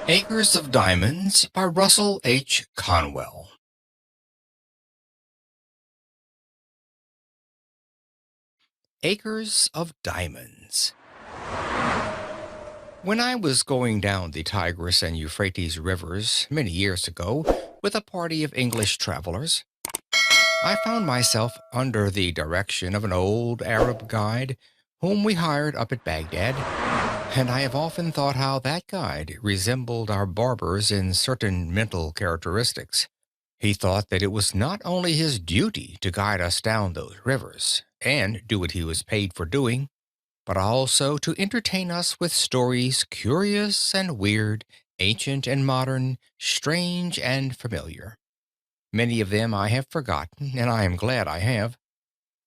Acres of Diamonds by Russell H. Conwell. Acres of Diamonds. When I was going down the Tigris and Euphrates rivers many years ago with a party of English travelers, I found myself under the direction of an old Arab guide whom we hired up at Baghdad, and I have often thought how that guide resembled our barbers in certain mental characteristics. He thought that it was not only his duty to guide us down those rivers and do what he was paid for doing, but also to entertain us with stories curious and weird, ancient and modern, strange and familiar. Many of them I have forgotten, and I am glad I have,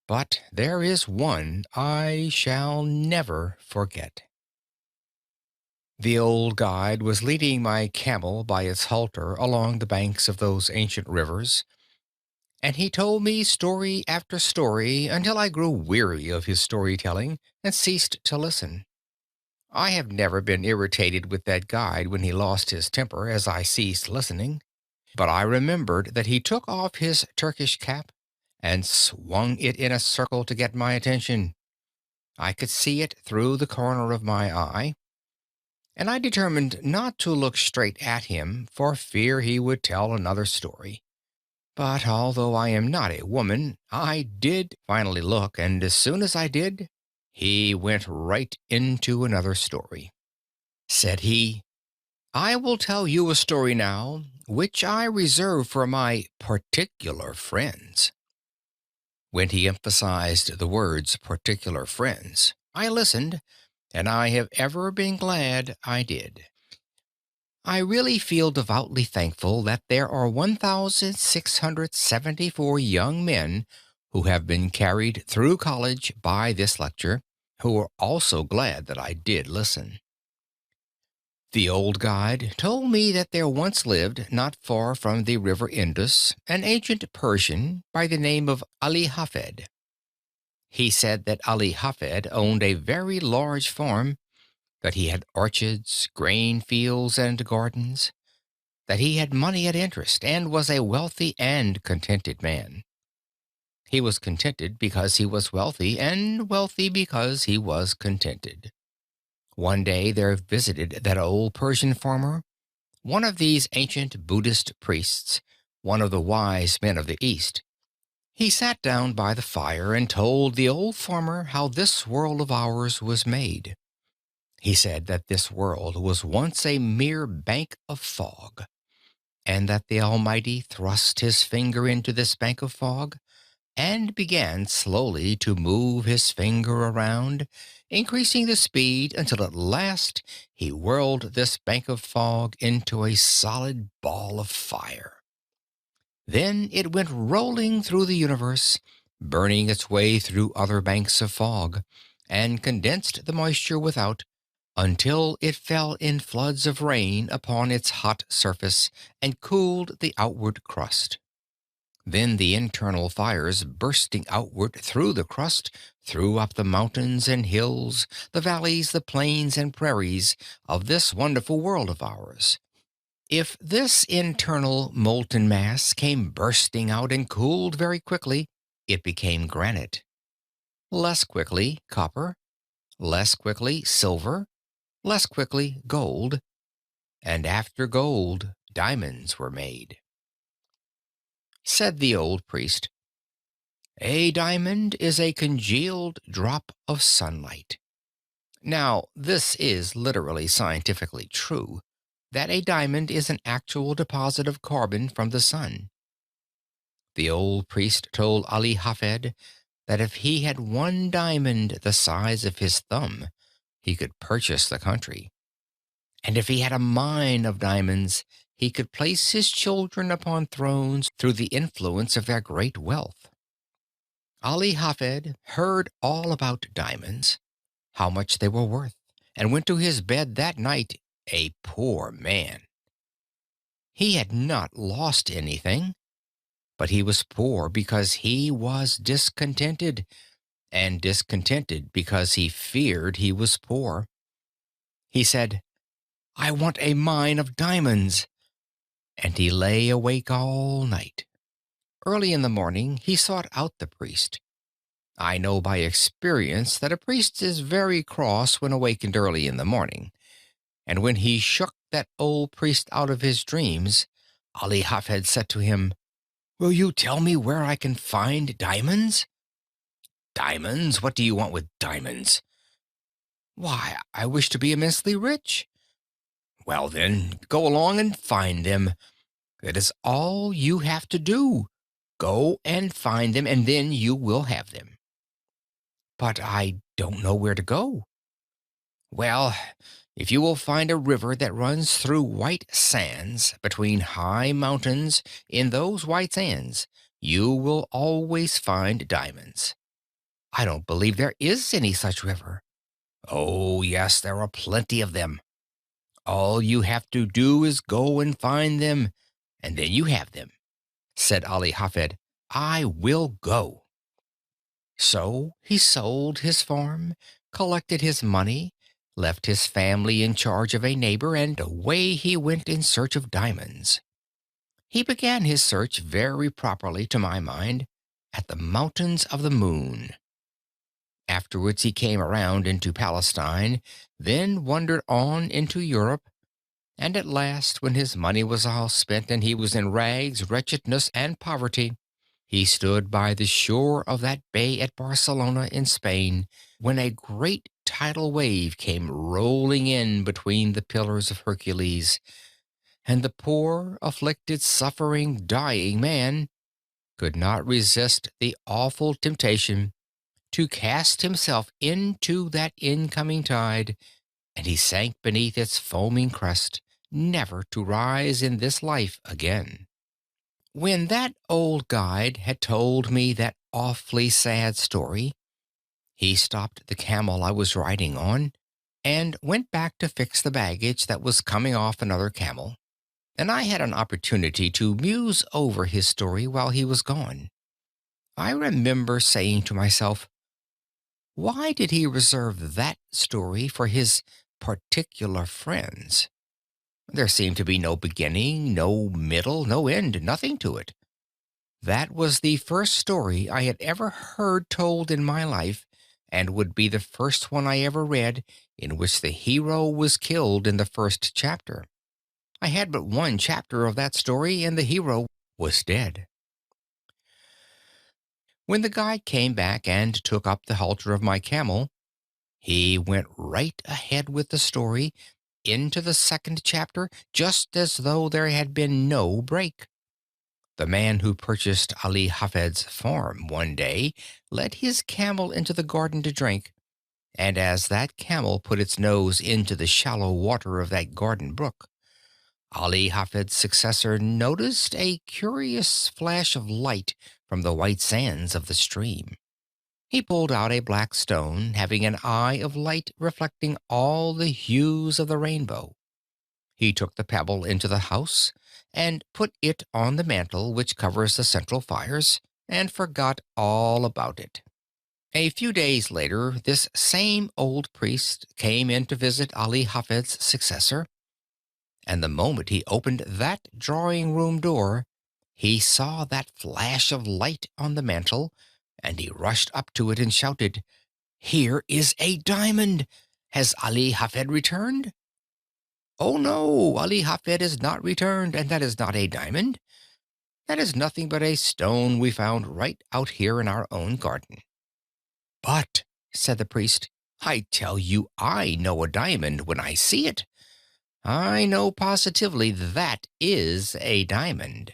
but there is one I shall never forget. The old guide was leading my camel by its halter along the banks of those ancient rivers, and he told me story after story until I grew weary of his storytelling and ceased to listen. I have never been irritated with that guide when he lost his temper as I ceased listening, but I remembered that he took off his Turkish cap and swung it in a circle to get my attention. I could see it through the corner of my eye, and I determined not to look straight at him for fear he would tell another story. But although I am not a woman, I did finally look, and as soon as I did, he went right into another story. Said he, "I will tell you a story now, which I reserve for my particular friends." When he emphasized the words particular friends, I listened, and I have ever been glad I did. I really feel devoutly thankful that there are 1,674 young men who have been carried through college by this lecture, who are also glad that I did listen. The old guide told me that there once lived, not far from the river Indus, an ancient Persian by the name of Ali Hafed. He said that Ali Hafed owned a very large farm, that he had orchards, grain fields, and gardens, that he had money at interest and was a wealthy and contented man. He was contented because he was wealthy, and wealthy because he was contented. One day there visited that old Persian farmer one of these ancient Buddhist priests, one of the wise men of the East. He sat down by the fire and told the old farmer how this world of ours was made. He said that this world was once a mere bank of fog, and that the Almighty thrust his finger into this bank of fog and began slowly to move his finger around, increasing the speed until at last he whirled this bank of fog into a solid ball of fire. Then it went rolling through the universe, burning its way through other banks of fog, and condensed the moisture without until it fell in floods of rain upon its hot surface and cooled the outward crust. Then the internal fires bursting outward through the crust threw up the mountains and hills, the valleys, the plains and prairies of this wonderful world of ours. If this internal molten mass came bursting out and cooled very quickly, it became granite. Less quickly, copper. Less quickly, silver. Less quickly, gold. And after gold, diamonds were made. Said the old priest, "A diamond is a congealed drop of sunlight." Now, this is literally scientifically true, that a diamond is an actual deposit of carbon from the sun. The old priest told Ali Hafed that if he had one diamond the size of his thumb, he could purchase the country. And if he had a mine of diamonds, he could place his children upon thrones through the influence of their great wealth. Ali Hafed heard all about diamonds, how much they were worth, and went to his bed that night a poor man. He had not lost anything, but he was poor because he was discontented, and discontented because he feared he was poor. He said, I want a mine of diamonds." And he lay awake all night. Early in the morning he sought out the priest. I know by experience that a priest is very cross when awakened early in the morning, and when he shook that old priest out of his dreams, Ali Hafed said to him, "Will you tell me where I can find diamonds?" "Diamonds? What do you want with diamonds?" "Why, I wish to be immensely rich." "Well, then, go along and find them. That is all you have to do. Go and find them, and then you will have them." "But I don't know where to go." "Well, if you will find a river that runs through white sands between high mountains, in those white sands you will always find diamonds." "I don't believe there is any such river." "Oh, yes, there are plenty of them. All you have to do is go and find them, and then you have them." Said Ali Hafed, "I will go." So he sold his farm, collected his money, left his family in charge of a neighbor, and away he went in search of diamonds. He began his search very properly, to my mind, at the Mountains of the Moon. Afterwards he came around into Palestine, then wandered on into Europe, and at last, when his money was all spent and he was in rags, wretchedness, and poverty, he stood by the shore of that bay at Barcelona in Spain, when a great tidal wave came rolling in between the pillars of Hercules, and the poor, afflicted, suffering, dying man could not resist the awful temptation to cast himself into that incoming tide, and he sank beneath its foaming crest, never to rise in this life again. When that old guide had told me that awfully sad story, he stopped the camel I was riding on, and went back to fix the baggage that was coming off another camel, and I had an opportunity to muse over his story while he was gone. I remember saying to myself, why did he reserve that story for his particular friends? There seemed to be no beginning, no middle, no end, nothing to it. That was the first story I had ever heard told in my life, and would be the first one I ever read in which the hero was killed in the first chapter. I had but one chapter of that story, and the hero was dead. When the guide came back and took up the halter of my camel, he went right ahead with the story into the second chapter, just as though there had been no break. The man who purchased Ali Hafed's farm one day led his camel into the garden to drink, and as that camel put its nose into the shallow water of that garden brook, Ali Hafed's successor noticed a curious flash of light from the white sands of the stream. He pulled out a black stone having an eye of light reflecting all the hues of the rainbow. He took the pebble into the house and put it on the mantel which covers the central fires, and forgot all about it. A few days later, this same old priest came in to visit Ali Hafed's successor, and the moment he opened that drawing-room door, he saw that flash of light on the mantel, and he rushed up to it and shouted, "Here is a diamond! Has Ali Hafed returned?" "Oh, no, Ali Hafed is not returned, and that is not a diamond. That is nothing but a stone we found right out here in our own garden." "But," said the priest, "I tell you I know a diamond when I see it. I know positively that is a diamond."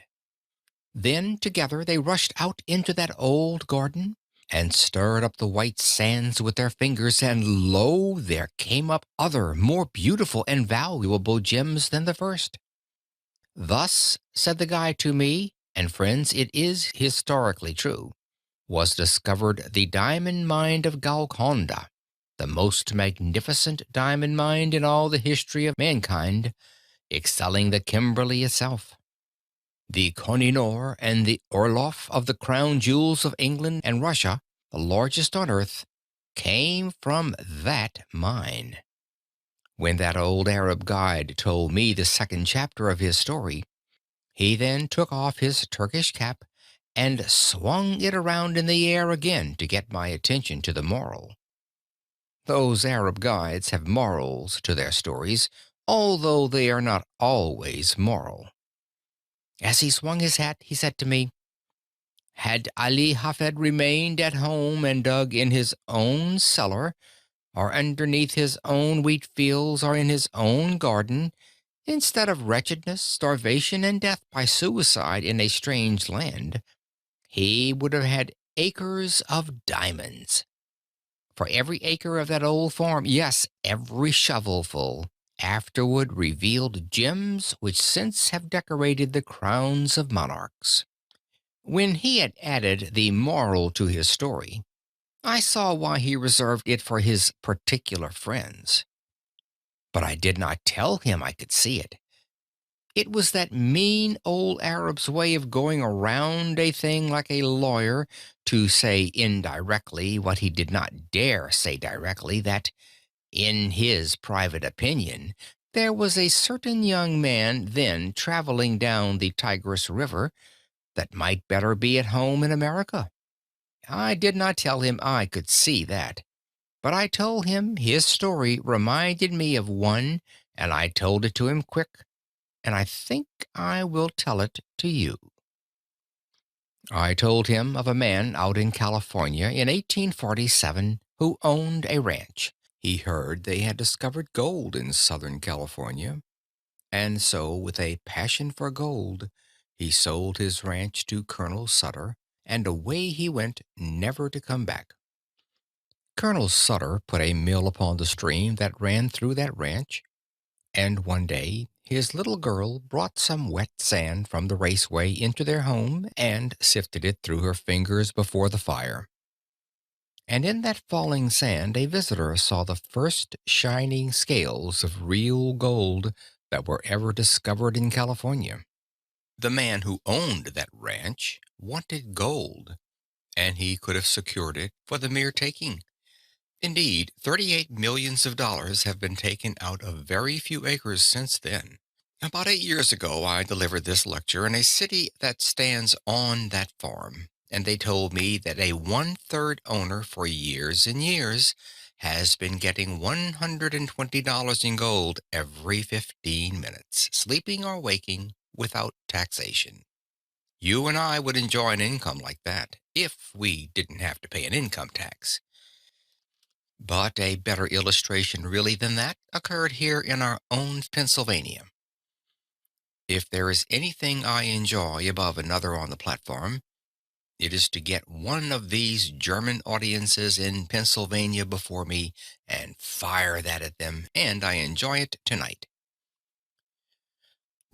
Then together they rushed out into that old garden, and stirred up the white sands with their fingers, and lo, there came up other, more beautiful and valuable gems than the first. "Thus," said the guide to me, and friends, it is historically true, "was discovered the diamond mine of Golconda, the most magnificent diamond mine in all the history of mankind, excelling the Kimberley itself. The Koh-i-Noor and the Orloff of the crown jewels of England and Russia, the largest on earth, came from that mine. When that old Arab guide told me the second chapter of his story, he then took off his Turkish cap and swung it around in the air again to get my attention to the moral. Those Arab guides have morals to their stories, although they are not always moral. As he swung his hat, he said to me, "Had Ali Hafed remained at home and dug in his own cellar, or underneath his own wheat fields, or in his own garden, instead of wretchedness, starvation, and death by suicide in a strange land, he would have had acres of diamonds. For every acre of that old farm, yes, every shovelful, afterward revealed gems which since have decorated the crowns of monarchs." When he had added the moral to his story, I saw why he reserved it for his particular friends. But I did not tell him I could see it. It was that mean old Arab's way of going around a thing like a lawyer to say indirectly what he did not dare say directly, that, in his private opinion, there was a certain young man then traveling down the Tigris River that might better be at home in America. I did not tell him I could see that, but I told him his story reminded me of one, and I told it to him quick, and I think I will tell it to you. I told him of a man out in California in 1847 who owned a ranch. He heard they had discovered gold in Southern California, and so, with a passion for gold, he sold his ranch to Colonel Sutter, and away he went, never to come back. Colonel Sutter put a mill upon the stream that ran through that ranch, and one day his little girl brought some wet sand from the raceway into their home and sifted it through her fingers before the fire. And in that falling sand a visitor saw the first shining scales of real gold that were ever discovered in California. The man who owned that ranch wanted gold, and he could have secured it for the mere taking. Indeed, 38 millions of dollars have been taken out of very few acres since then. About 8 years ago, I delivered this lecture in a city that stands on that farm, and they told me that a one-third owner for years and years has been getting $120 in gold every 15 minutes, sleeping or waking, without taxation. You and I would enjoy an income like that if we didn't have to pay an income tax. But a better illustration really than that occurred here in our own Pennsylvania. If there is anything I enjoy above another on the platform, it is to get one of these German audiences in Pennsylvania before me and fire that at them, and I enjoy it tonight.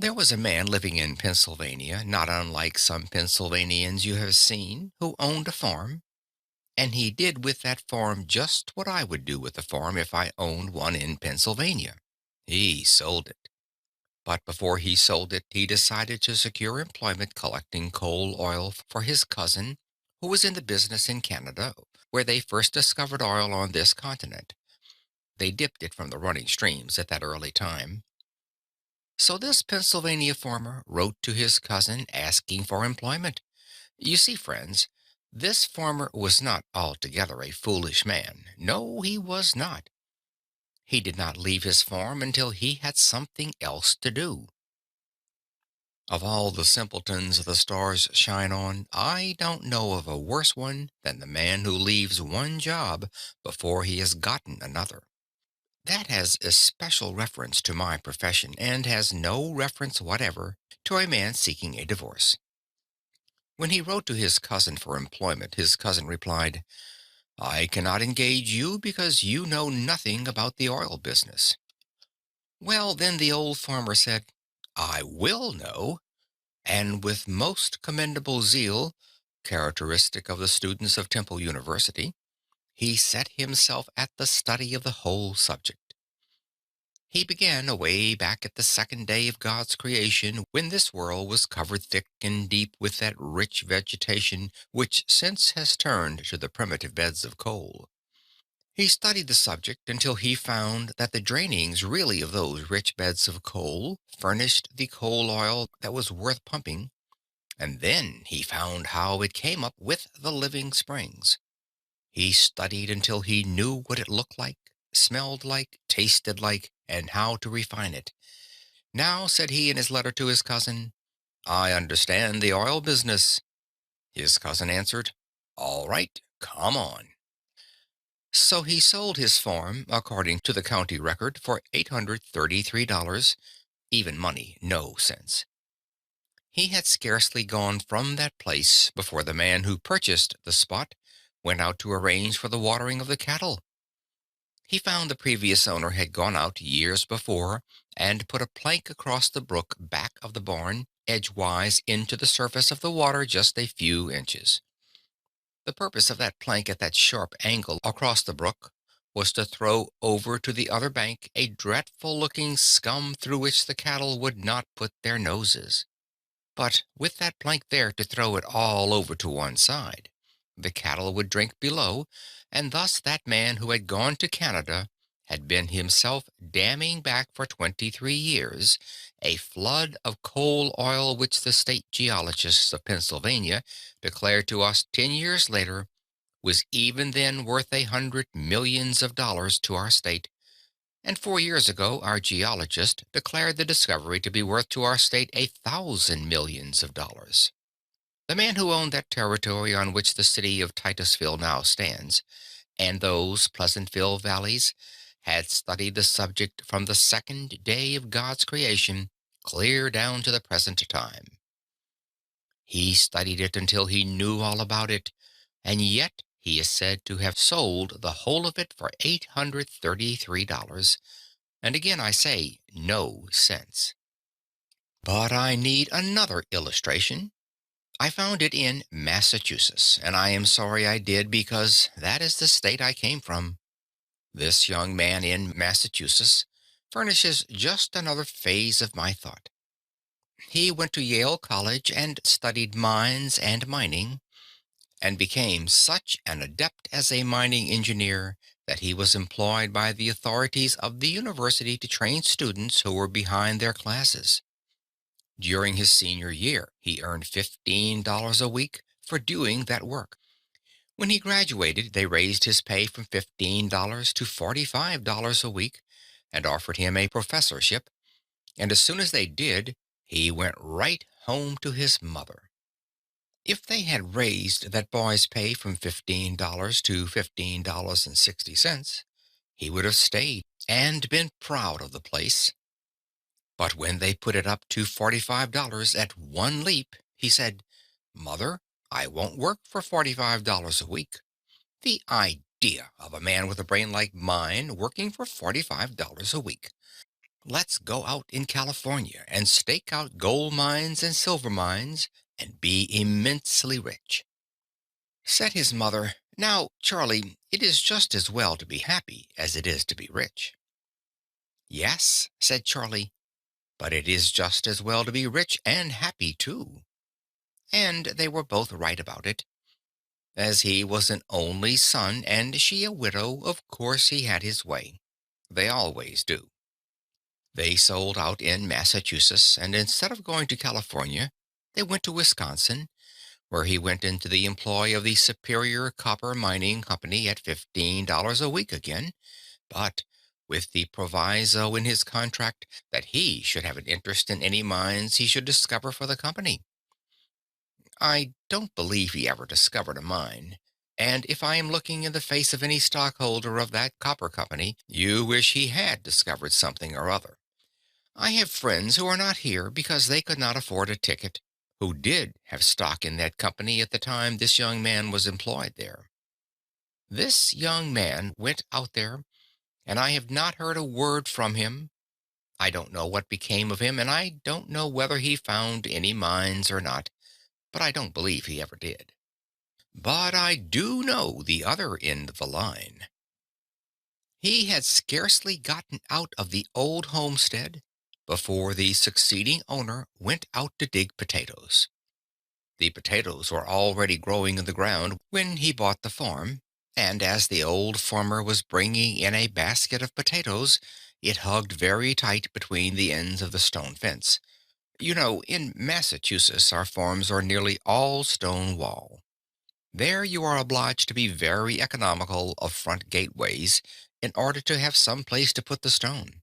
There was a man living in Pennsylvania, not unlike some Pennsylvanians you have seen, who owned a farm, and he did with that farm just what I would do with a farm if I owned one in Pennsylvania. He sold it. But before he sold it, he decided to secure employment collecting coal oil for his cousin, who was in the business in Canada, where they first discovered oil on this continent. They dipped it from the running streams at that early time. So this Pennsylvania farmer wrote to his cousin asking for employment. You see, friends, this farmer was not altogether a foolish man. No, he was not. He did not leave his farm until he had something else to do. Of all the simpletons the stars shine on, I don't know of a worse one than the man who leaves one job before he has gotten another. That has especial reference to my profession and has no reference whatever to a man seeking a divorce. When he wrote to his cousin for employment, his cousin replied, "I cannot engage you because you know nothing about the oil business." Well, then the old farmer said, "I will know," and with most commendable zeal, characteristic of the students of Temple University, he set himself at the study of the whole subject. He began away back at the second day of God's creation, when this world was covered thick and deep with that rich vegetation which since has turned to the primitive beds of coal. He studied the subject until he found that the drainings really of those rich beds of coal furnished the coal oil that was worth pumping, and then he found how it came up with the living springs. He studied until he knew what it looked like, smelled like, tasted like, and how to refine it. Now, said he in his letter to his cousin, I understand the oil business. His cousin answered, all right, come on. So he sold his farm, according to the county record, for $833, even money, no sense. He had scarcely gone from that place before the man who purchased the spot went out to arrange for the watering of the cattle. He found the previous owner had gone out years before and put a plank across the brook back of the barn, edgewise into the surface of the water just a few inches. The purpose of that plank at that sharp angle across the brook was to throw over to the other bank a dreadful looking scum through which the cattle would not put their noses. But with that plank there to throw it all over to one side, the cattle would drink below, and thus that man who had gone to Canada had been himself damming back for 23 years a flood of coal oil which the state geologists of Pennsylvania declared to us 10 years later was even then worth 100 millions of dollars to our state, and 4 years ago, our geologist declared the discovery to be worth to our state 1,000 millions of dollars. The man who owned that territory on which the city of Titusville now stands, and those Pleasantville valleys, had studied the subject from the second day of God's creation clear down to the present time. He studied it until he knew all about it, and yet he is said to have sold the whole of it for $833. And again I say, no sense. But I need another illustration. I found it in Massachusetts, and I am sorry I did because that is the state I came from. This young man in Massachusetts furnishes just another phase of my thought. He went to Yale College and studied mines and mining, and became such an adept as a mining engineer that he was employed by the authorities of the university to train students who were behind their classes. During his senior year, he earned $15 a week for doing that work. When he graduated, they raised his pay from $15 to $45 a week and offered him a professorship, and as soon as they did, he went right home to his mother. If they had raised that boy's pay from $15 to $15.60, he would have stayed and been proud of the place. But when they put it up to $45 at one leap, he said, Mother, I won't work for $45 a week. The idea of a man with a brain like mine working for $45 a week. Let's go out in California and stake out gold mines and silver mines and be immensely rich. Said his mother, now, Charlie, it is just as well to be happy as it is to be rich. Yes, said Charlie, but it is just as well to be rich and happy too. And they were both right about it. As he was an only son and she a widow, of course he had his way. They always do. They sold out in Massachusetts, and instead of going to California, they went to Wisconsin, where he went into the employ of the Superior Copper Mining Company at $15 a week again, but with the proviso in his contract that he should have an interest in any mines he should discover for the company. I don't believe he ever discovered a mine, and if I am looking in the face of any stockholder of that copper company, you wish he had discovered something or other. I have friends who are not here because they could not afford a ticket, who did have stock in that company at the time this young man was employed there. This young man went out there, and I have not heard a word from him. I don't know what became of him, and I don't know whether he found any mines or not, but I don't believe he ever did. But I do know the other end of the line. He had scarcely gotten out of the old homestead before the succeeding owner went out to dig potatoes. The potatoes were already growing in the ground when he bought the farm, And as the old farmer was bringing in a basket of potatoes, it hugged very tight between the ends of the stone fence. You know, in Massachusetts, our farms are nearly all stone wall. There you are obliged to be very economical of front gateways in order to have some place to put the stone.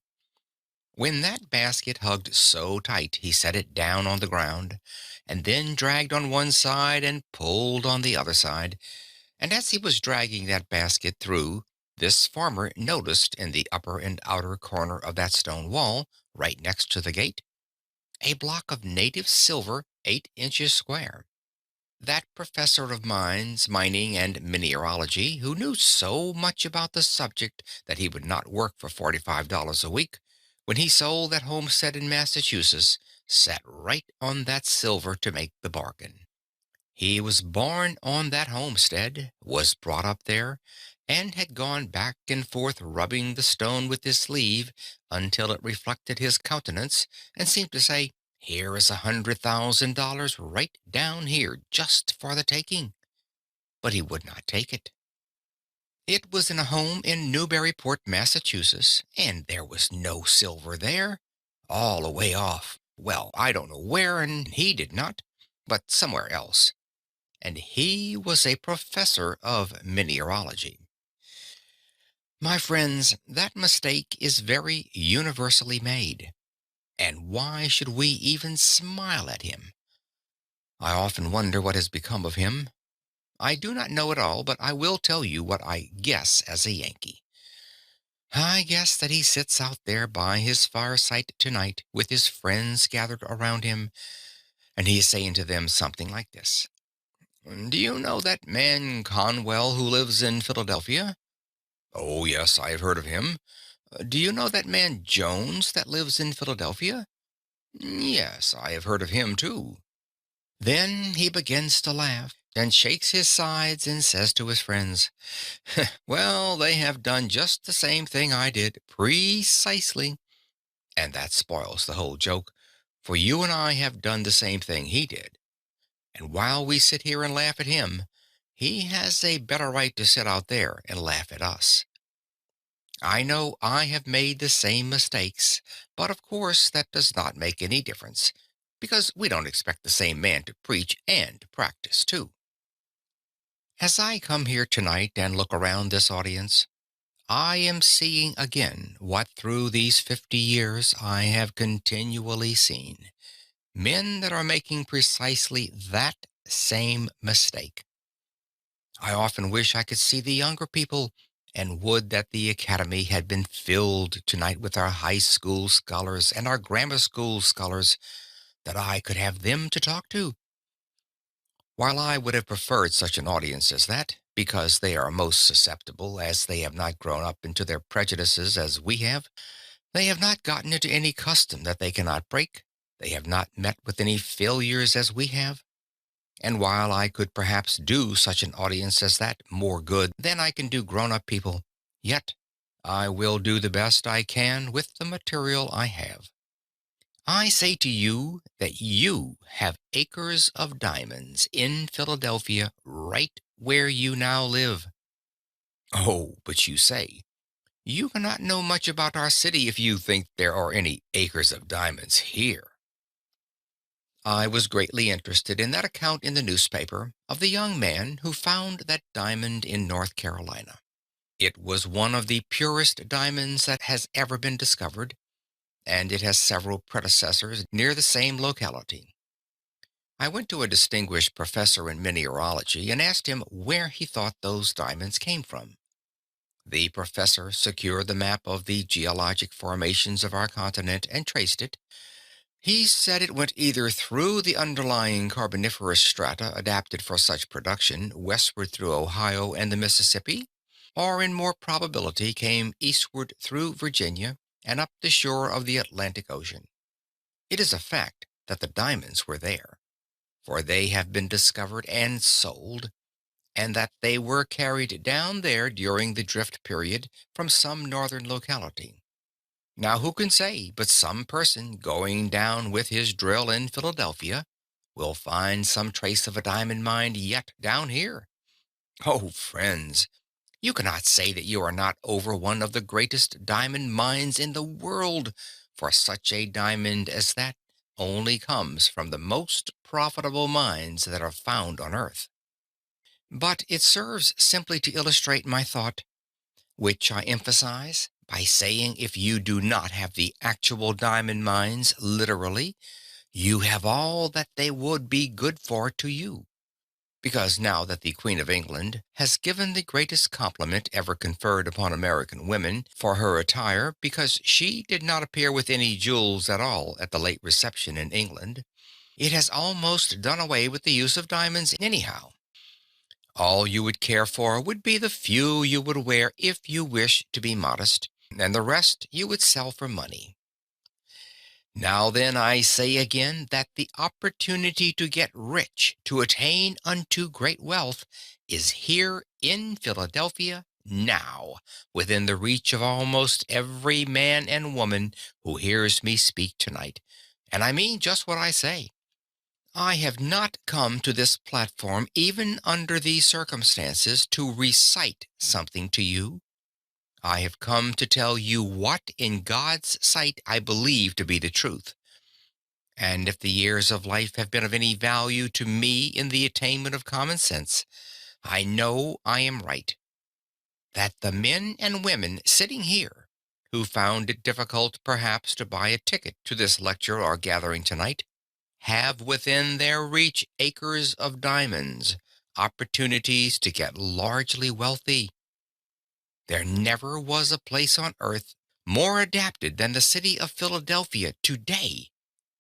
When that basket hugged so tight, he set it down on the ground, and then dragged on one side and pulled on the other side. And as he was dragging that basket through, this farmer noticed in the upper and outer corner of that stone wall, right next to the gate, a block of native silver 8 inches square. That professor of mines, mining, and mineralogy, who knew so much about the subject that he would not work for $45 a week, when he sold that homestead in Massachusetts, sat right on that silver to make the bargain. He was born on that homestead, was brought up there, and had gone back and forth rubbing the stone with his sleeve until it reflected his countenance and seemed to say, "Here is $100,000 right down here just for the taking." But he would not take it. It was in a home in Newburyport, Massachusetts, and there was no silver there. All away off. Well, I don't know where, and he did not, but somewhere else. And he was a professor of mineralogy. My friends, that mistake is very universally made. And why should we even smile at him? I often wonder what has become of him. I do not know it all, but I will tell you what I guess as a Yankee. I guess that he sits out there by his fireside tonight with his friends gathered around him, and he is saying to them something like this. "Do you know that man Conwell who lives in Philadelphia?" "Oh, yes, I have heard of him." "Do you know that man Jones that lives in Philadelphia?" "Yes, I have heard of him too." Then he begins to laugh and shakes his sides and says to his friends, "Well, they have done just the same thing I did, precisely." And that spoils the whole joke, for you and I have done the same thing he did. And while we sit here and laugh at him, he has a better right to sit out there and laugh at us. I know I have made the same mistakes, but of course that does not make any difference, because we don't expect the same man to preach and practice too. As I come here tonight and look around this audience, I am seeing again what through these 50 years I have continually seen. Men that are making precisely that same mistake. I often wish I could see the younger people, and would that the academy had been filled tonight with our high school scholars and our grammar school scholars, that I could have them to talk to. While I would have preferred such an audience as that, because they are most susceptible, as they have not grown up into their prejudices as we have, they have not gotten into any custom that they cannot break, they have not met with any failures as we have. And while I could perhaps do such an audience as that more good than I can do grown up people, yet I will do the best I can with the material I have. I say to you that you have acres of diamonds in Philadelphia right where you now live. Oh, but you say, you cannot know much about our city if you think there are any acres of diamonds here. I was greatly interested in that account in the newspaper of the young man who found that diamond in North Carolina. It was one of the purest diamonds that has ever been discovered, and it has several predecessors near the same locality. I went to a distinguished professor in mineralogy and asked him where he thought those diamonds came from. The professor secured the map of the geologic formations of our continent and traced it. He said it went either through the underlying carboniferous strata adapted for such production westward through Ohio and the Mississippi, or in more probability came eastward through Virginia and up the shore of the Atlantic Ocean. It is a fact that the diamonds were there, for they have been discovered and sold, and that they were carried down there during the drift period from some northern locality. Now, who can say but some person going down with his drill in Philadelphia will find some trace of a diamond mine yet down here? Oh, friends, You cannot say that you are not over one of the greatest diamond mines in the world, for such a diamond as that only comes from the most profitable mines that are found on earth. But it serves simply to illustrate my thought, which I emphasize by saying if you do not have the actual diamond mines literally, you have all that they would be good for to you. Because now that the Queen of England has given the greatest compliment ever conferred upon American women for her attire, because she did not appear with any jewels at all at the late reception in England, it has almost done away with the use of diamonds anyhow. All you would care for would be the few you would wear if you wish to be modest, and the rest you would sell for money. Now then, I say again that the opportunity to get rich, to attain unto great wealth, is here in Philadelphia now, within the reach of almost every man and woman who hears me speak tonight. And I mean just what I say. I have not come to this platform, even under these circumstances, to recite something to you. I have come to tell you what, in God's sight, I believe to be the truth. And if the years of life have been of any value to me in the attainment of common sense, I know I am right. That the men and women sitting here, who found it difficult perhaps to buy a ticket to this lecture or gathering tonight, have within their reach acres of diamonds, opportunities to get largely wealthy. There never was a place on earth more adapted than the city of Philadelphia today,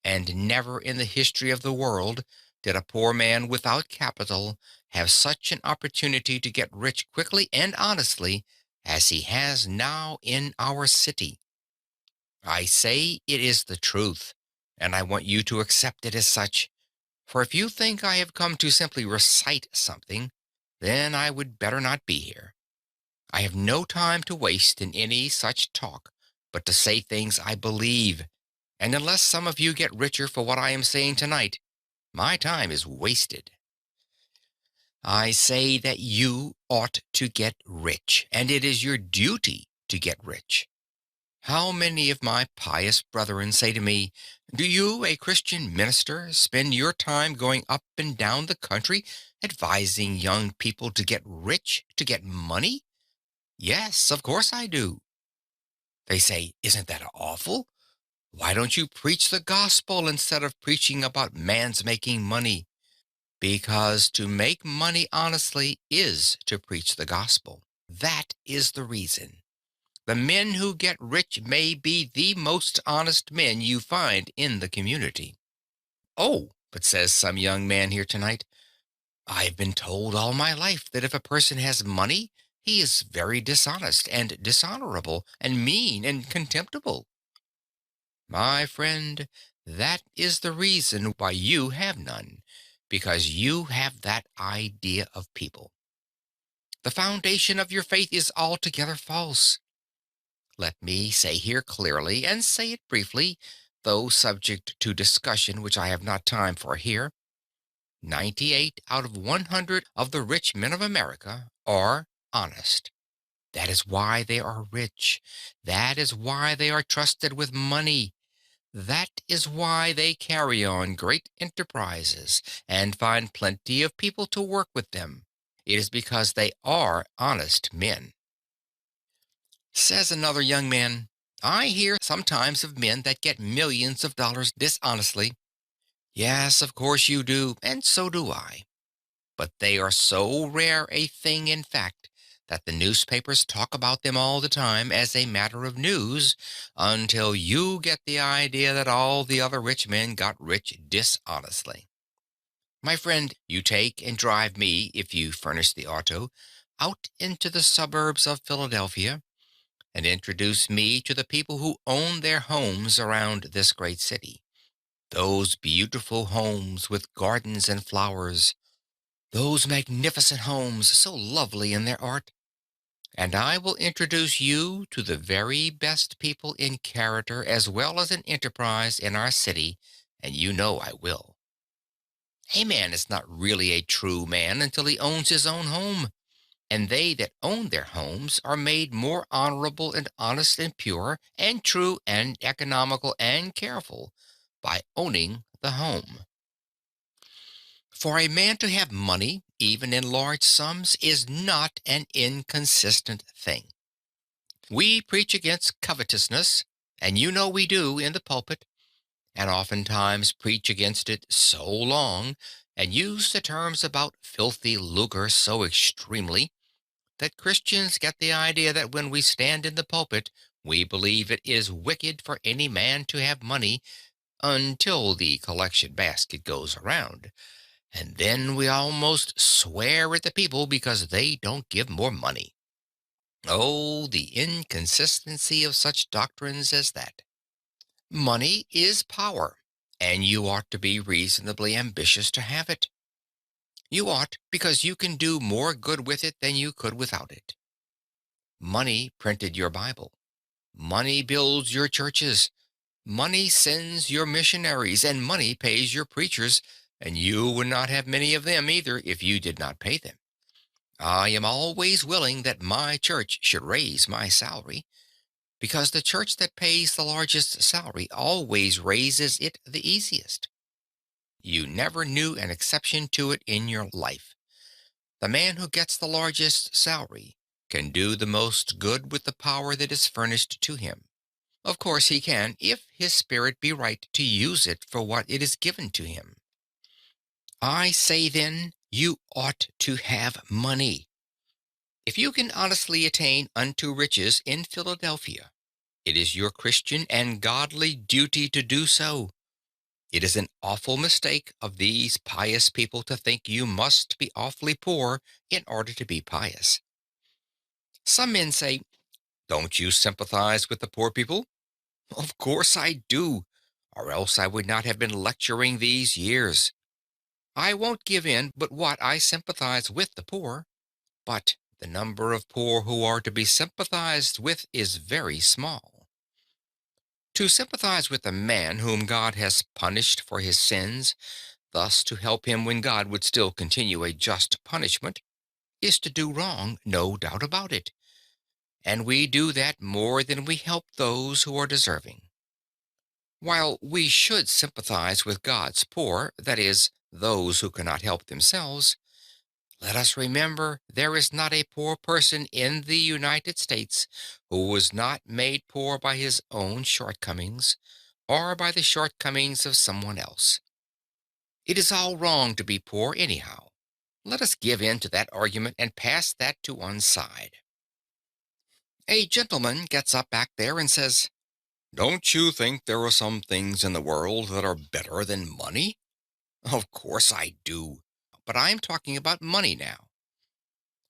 and never in the history of the world did a poor man without capital have such an opportunity to get rich quickly and honestly as he has now in our city. I say it is the truth, and I want you to accept it as such. For if you think I have come to simply recite something, then I would better not be here. I have no time to waste in any such talk, but to say things I believe. And unless some of you get richer for what I am saying tonight, my time is wasted. I say that you ought to get rich, and it is your duty to get rich. How many of my pious brethren say to me, "Do you, a Christian minister, spend your time going up and down the country advising young people to get rich, to get money?" Yes, of course I do. They say, "Isn't that awful? Why don't you preach the gospel instead of preaching about man's making money?" Because to make money honestly is to preach the gospel. That is the reason. The men who get rich may be the most honest men you find in the community. Oh, but says some young man here tonight, "I've been told all my life that if a person has money, he is very dishonest and dishonorable and mean and contemptible." My friend, that is the reason why you have none, because you have that idea of people. The foundation of your faith is altogether false. Let me say here clearly, and say it briefly, though subject to discussion which I have not time for here, 98 out of 100 of the rich men of America are honest. That is why they are rich. That is why they are trusted with money. That is why they carry on great enterprises and find plenty of people to work with them. It is because they are honest men. Says another young man, "I hear sometimes of men that get millions of dollars dishonestly." Yes, of course you do, and so do I. But they are so rare a thing in fact that the newspapers talk about them all the time as a matter of news until you get the idea that all the other rich men got rich dishonestly. My friend, you take and drive me, if you furnish the auto, out into the suburbs of Philadelphia and introduce me to the people who own their homes around this great city. Those beautiful homes with gardens and flowers, those magnificent homes so lovely in their art. And I will introduce you to the very best people in character as well as in enterprise in our city, and you know I will. A man is not really a true man until he owns his own home. And they that own their homes are made more honorable and honest and pure and true and economical and careful by owning the home. For a man to have money, even in large sums, is not an inconsistent thing. We preach against covetousness, and you know we do in the pulpit, and oftentimes preach against it so long, and use the terms about filthy lucre so extremely, that Christians get the idea that when we stand in the pulpit, we believe it is wicked for any man to have money until the collection basket goes around. And then we almost swear at the people because they don't give more money. Oh, the inconsistency of such doctrines as that. Money is power, and you ought to be reasonably ambitious to have it. You ought, because you can do more good with it than you could without it. Money printed your Bible. Money builds your churches. Money sends your missionaries, and money pays your preachers, and you would not have many of them either if you did not pay them. I am always willing that my church should raise my salary, because the church that pays the largest salary always raises it the easiest. You never knew an exception to it in your life. The man who gets the largest salary can do the most good with the power that is furnished to him. Of course he can, if his spirit be right to use it for what it is given to him. I say then, you ought to have money. If you can honestly attain unto riches in Philadelphia, it is your Christian and godly duty to do so. It is an awful mistake of these pious people to think you must be awfully poor in order to be pious. Some men say, "Don't you sympathize with the poor people?" Of course I do, or else I would not have been lecturing these years. I won't give in but what I sympathize with the poor, but the number of poor who are to be sympathized with is very small. To sympathize with a man whom God has punished for his sins, thus to help him when God would still continue a just punishment, is to do wrong, no doubt about it. And we do that more than we help those who are deserving. While we should sympathize with God's poor, that is, those who cannot help themselves, let us remember there is not a poor person in the United States who was not made poor by his own shortcomings or by the shortcomings of someone else. It is all wrong to be poor anyhow. Let us give in to that argument and pass that to one side. A gentleman gets up back there and says, "Don't you think there are some things in the world that are better than money?" Of course I do. But I'm talking about money now.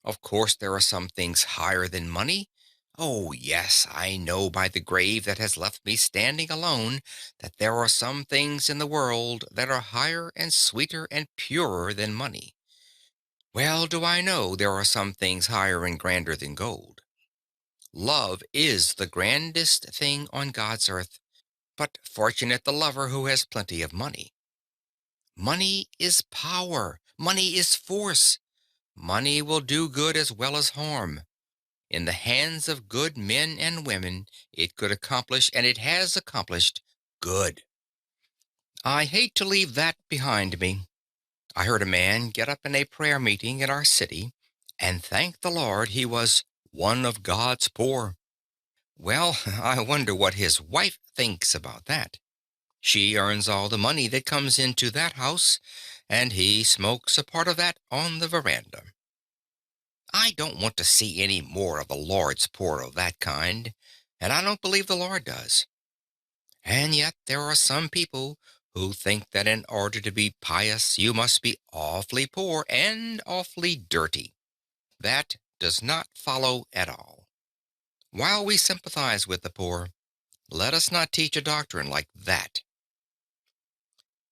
Of course there are some things higher than money. Oh, yes, I know by the grave that has left me standing alone that there are some things in the world that are higher and sweeter and purer than money. Well, do I know there are some things higher and grander than gold. Love is the grandest thing on God's earth, but fortunate the lover who has plenty of money. Money is power. Money is force. Money will do good as well as harm. In the hands of good men and women, it could accomplish, and it has accomplished, good. I hate to leave that behind me. I heard a man get up in a prayer meeting in our city and thank the Lord he was one of God's poor. Well, I wonder what his wife thinks about that. She earns all the money that comes into that house, and he smokes a part of that on the veranda. I don't want to see any more of the Lord's poor of that kind, and I don't believe the Lord does. And yet there are some people who think that in order to be pious you must be awfully poor and awfully dirty. That does not follow at all. While we sympathize with the poor, let us not teach a doctrine like that.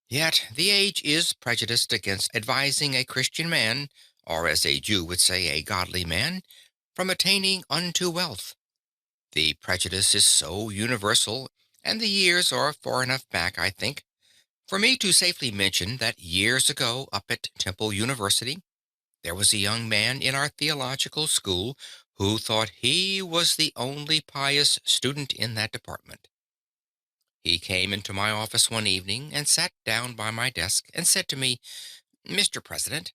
Yet the age is prejudiced against advising a Christian man, or as a Jew would say, a godly man, from attaining unto wealth. The prejudice is so universal, and the years are far enough back, I think, for me to safely mention that years ago up at Temple University, There was a young man in our theological school who thought he was the only pious student in that department. He came into my office one evening and sat down by my desk and said to me, "Mr. President,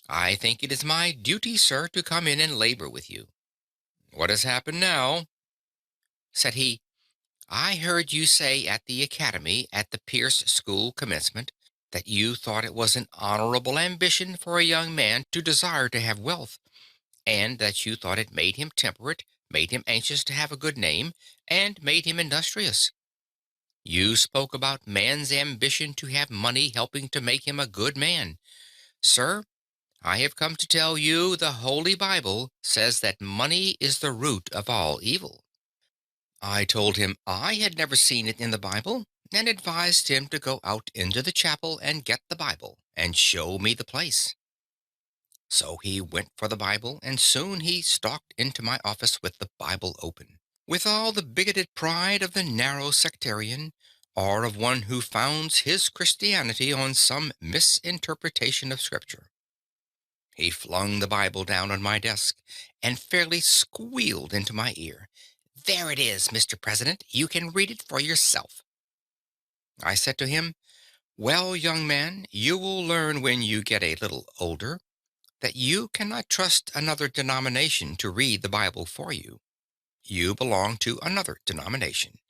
I think it is my duty, sir, to come in and labor with you." "What has happened now?" said he. "I heard you say at the academy at the Pierce School commencement that you thought it was an honorable ambition for a young man to desire to have wealth, and that you thought it made him temperate, made him anxious to have a good name, and made him industrious. You spoke about man's ambition to have money helping to make him a good man. Sir, I have come to tell you the Holy Bible says that money is the root of all evil." I told him I had never seen it in the Bible, and advised him to go out into the chapel and get the Bible and show me the place. So he went for the Bible, and soon he stalked into my office with the Bible open, with all the bigoted pride of the narrow sectarian, or of one who founds his Christianity on some misinterpretation of Scripture. He flung the Bible down on my desk and fairly squealed into my ear. "There it is, Mr. President. You can read it for yourself." I said to him, "Well, young man, you will learn when you get a little older that you cannot trust another denomination to read the Bible for you. You belong to another denomination.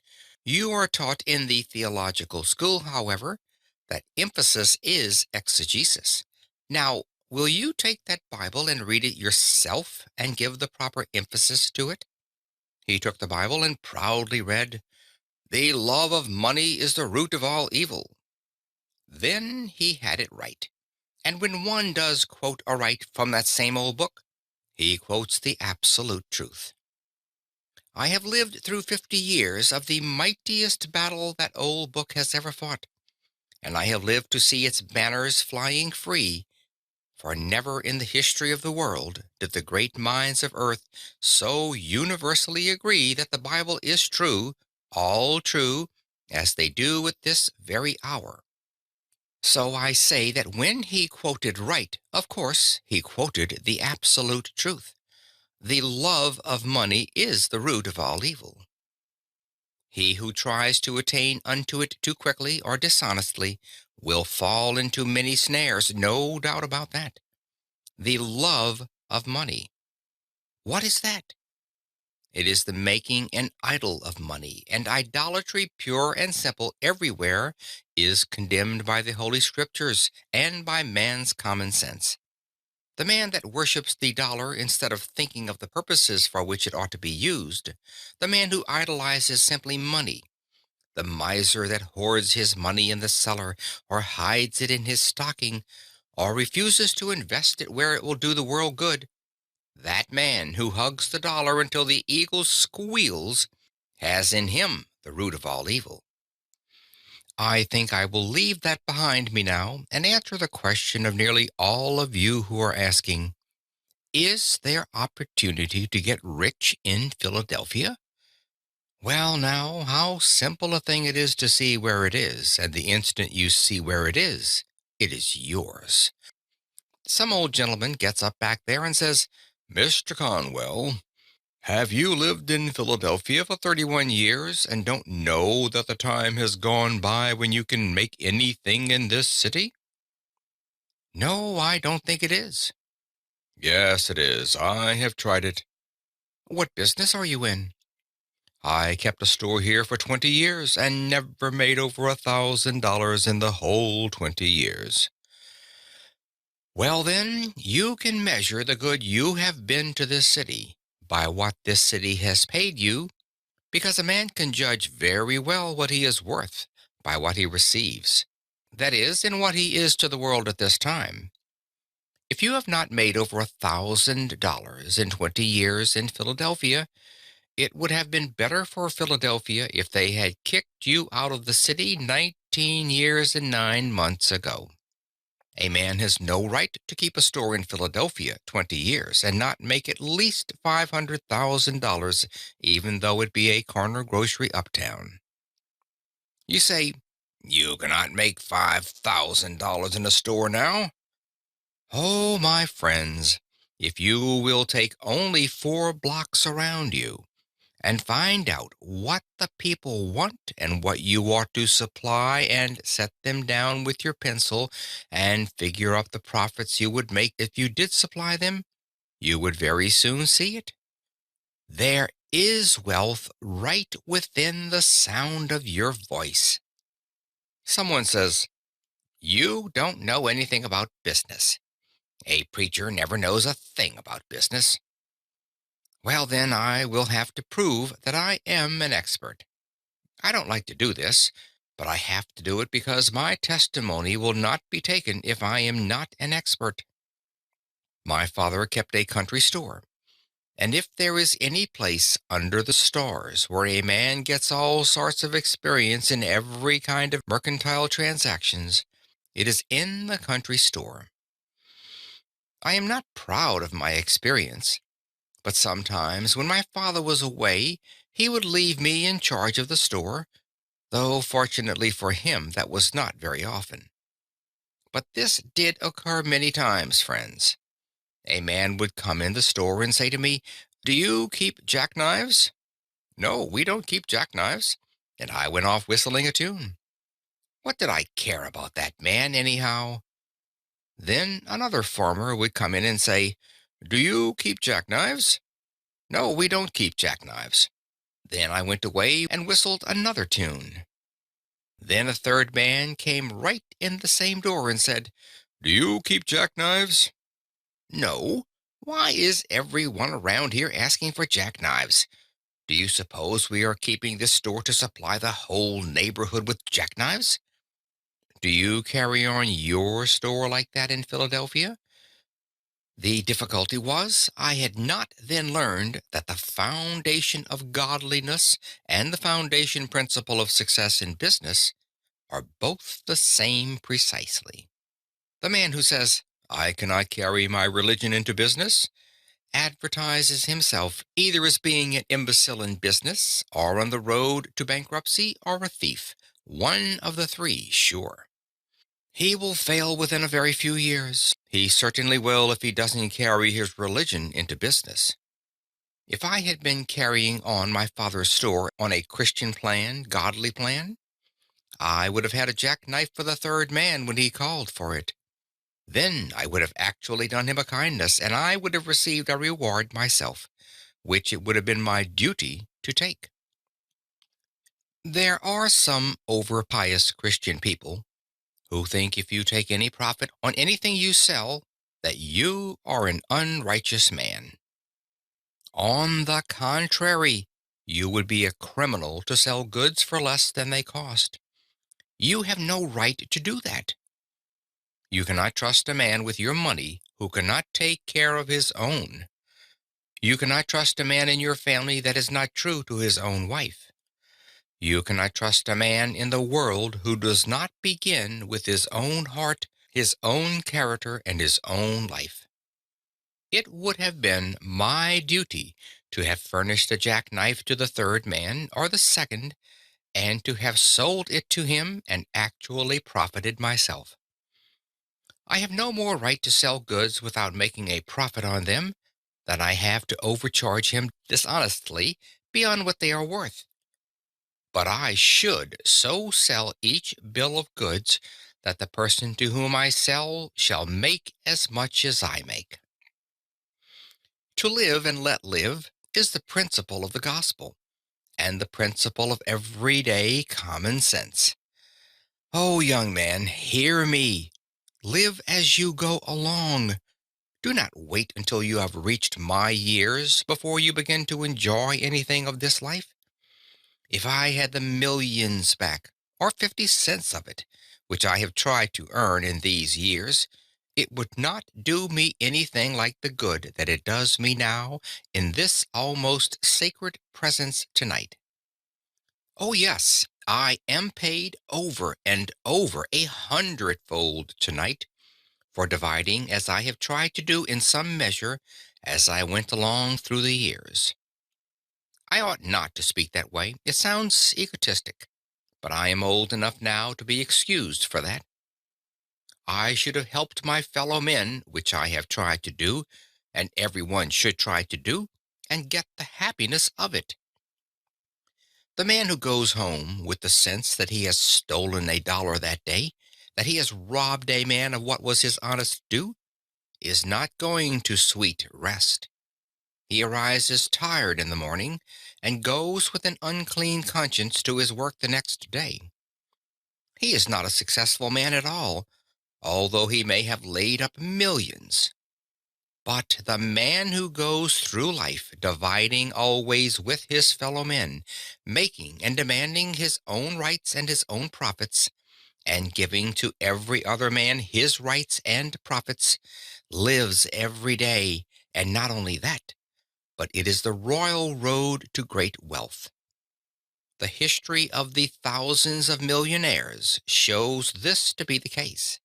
You are taught in the theological school, however, that emphasis is exegesis. Now, will you take that Bible and read it yourself and give the proper emphasis to it?" He took the Bible and proudly read, "The love of money is the root of all evil." Then he had it right. And when one does quote aright from that same old book, he quotes the absolute truth. I have lived through 50 years of the mightiest battle that old book has ever fought, and I have lived to see its banners flying free, for never in the history of the world did the great minds of earth so universally agree that the Bible is true, all true, as they do at this very hour. So I say that when he quoted right, of course, he quoted the absolute truth. The love of money is the root of all evil. He who tries to attain unto it too quickly or dishonestly will fall into many snares, no doubt about that. The love of money. What is that? It is the making an idol of money, and idolatry, pure and simple, everywhere, is condemned by the Holy Scriptures and by man's common sense. The man that worships the dollar instead of thinking of the purposes for which it ought to be used, the man who idolizes simply money, the miser that hoards his money in the cellar, or hides it in his stocking, or refuses to invest it where it will do the world good, that man who hugs the dollar until the eagle squeals has in him the root of all evil. I think I will leave that behind me now and answer the question of nearly all of you who are asking, is there opportunity to get rich in Philadelphia? Well, now, how simple a thing it is to see where it is, and the instant you see where it is yours. Some old gentleman gets up back there and says, "Mr. Conwell, have you lived in Philadelphia for 31 years and don't know that the time has gone by when you can make anything in this city?" "No, I don't think it is." "Yes, it is. I have tried it." "What business are you in?" "I kept a store here for 20 years and never made over $1,000 in the whole 20 years." "Well, then, you can measure the good you have been to this city by what this city has paid you, because a man can judge very well what he is worth by what he receives. That is, in what he is to the world at this time. If you have not made over $1,000 in 20 years in Philadelphia, it would have been better for Philadelphia if they had kicked you out of the city 19 years and 9 months ago. A man has no right to keep a store in Philadelphia 20 years and not make at least $500,000, even though it be a corner grocery uptown. You say, "You cannot make $5,000 in a store now." Oh, my friends, if you will take only 4 blocks around you and find out what the people want and what you ought to supply and set them down with your pencil and figure up the profits you would make if you did supply them, you would very soon see it. There is wealth right within the sound of your voice. Someone says, "You don't know anything about business. A preacher never knows a thing about business." Well, then I will have to prove that I am an expert. I don't like to do this, but I have to do it because my testimony will not be taken if I am not an expert. My father kept a country store, and if there is any place under the stars where a man gets all sorts of experience in every kind of mercantile transactions, it is in the country store. I am not proud of my experience, but sometimes when my father was away, he would leave me in charge of the store, though fortunately for him that was not very often. But this did occur many times, friends. A man would come in the store and say to me, "Do you keep jackknives?" "No, we don't keep jackknives." And I went off whistling a tune. What did I care about that man, anyhow? Then another farmer would come in and say, "Do you keep jackknives?" "No, we don't keep jackknives." Then I went away and whistled another tune. Then a third man came right in the same door and said, "Do you keep jackknives?" "No. Why is everyone around here asking for jackknives? Do you suppose we are keeping this store to supply the whole neighborhood with jackknives?" Do you carry on your store like that in Philadelphia? The difficulty was, I had not then learned that the foundation of godliness and the foundation principle of success in business are both the same precisely. The man who says, "I cannot carry my religion into business," advertises himself either as being an imbecile in business, or on the road to bankruptcy, or a thief. One of the three, sure. He will fail within a very few years. He certainly will if he doesn't carry his religion into business. If I had been carrying on my father's store on a Christian plan, godly plan, I would have had a jackknife for the third man when he called for it. Then I would have actually done him a kindness, and I would have received a reward myself, which it would have been my duty to take. There are some over-pious Christian people who think if you take any profit on anything you sell, that you are an unrighteous man. On the contrary, you would be a criminal to sell goods for less than they cost. You have no right to do that. You cannot trust a man with your money who cannot take care of his own. You cannot trust a man in your family that is not true to his own wife. You cannot trust a man in the world who does not begin with his own heart, his own character, and his own life. It would have been my duty to have furnished a jackknife to the third man, or the second, and to have sold it to him and actually profited myself. I have no more right to sell goods without making a profit on them than I have to overcharge him dishonestly beyond what they are worth. But I should so sell each bill of goods that the person to whom I sell shall make as much as I make. To live and let live is the principle of the gospel, and the principle of everyday common sense. Oh, young man, hear me. Live as you go along. Do not wait until you have reached my years before you begin to enjoy anything of this life. If I had the millions back, or 50 cents of it, which I have tried to earn in these years, it would not do me anything like the good that it does me now in this almost sacred presence tonight. Oh, yes, I am paid over and over 100-fold tonight for dividing as I have tried to do in some measure as I went along through the years. I ought not to speak that way. It sounds egotistic, but I am old enough now to be excused for that. I should have helped my fellow men, which I have tried to do, and everyone should try to do, and get the happiness of it. The man who goes home with the sense that he has stolen $1 that day, that he has robbed a man of what was his honest due, is not going to sweet rest. He arises tired in the morning, and goes with an unclean conscience to his work the next day. He is not a successful man at all, although he may have laid up millions. But the man who goes through life dividing always with his fellow men, making and demanding his own rights and his own profits, and giving to every other man his rights and profits, lives every day, and not only that, but it is the royal road to great wealth. The history of the thousands of millionaires shows this to be the case.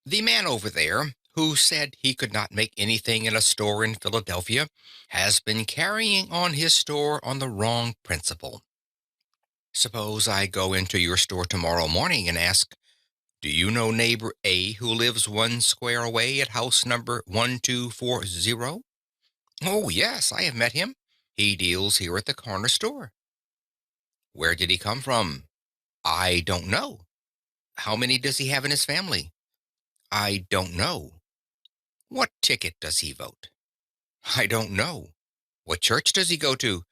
The man over there, who said he could not make anything in a store in Philadelphia, has been carrying on his store on the wrong principle. Suppose I go into your store tomorrow morning and ask, "Do you know neighbor A who lives 1 square away at house number 1240?" "Oh, yes, I have met him. He deals here at the corner store." "Where did he come from?" "I don't know." "How many does he have in his family?" "I don't know." "What ticket does he vote?" "I don't know." "What church does he go to?"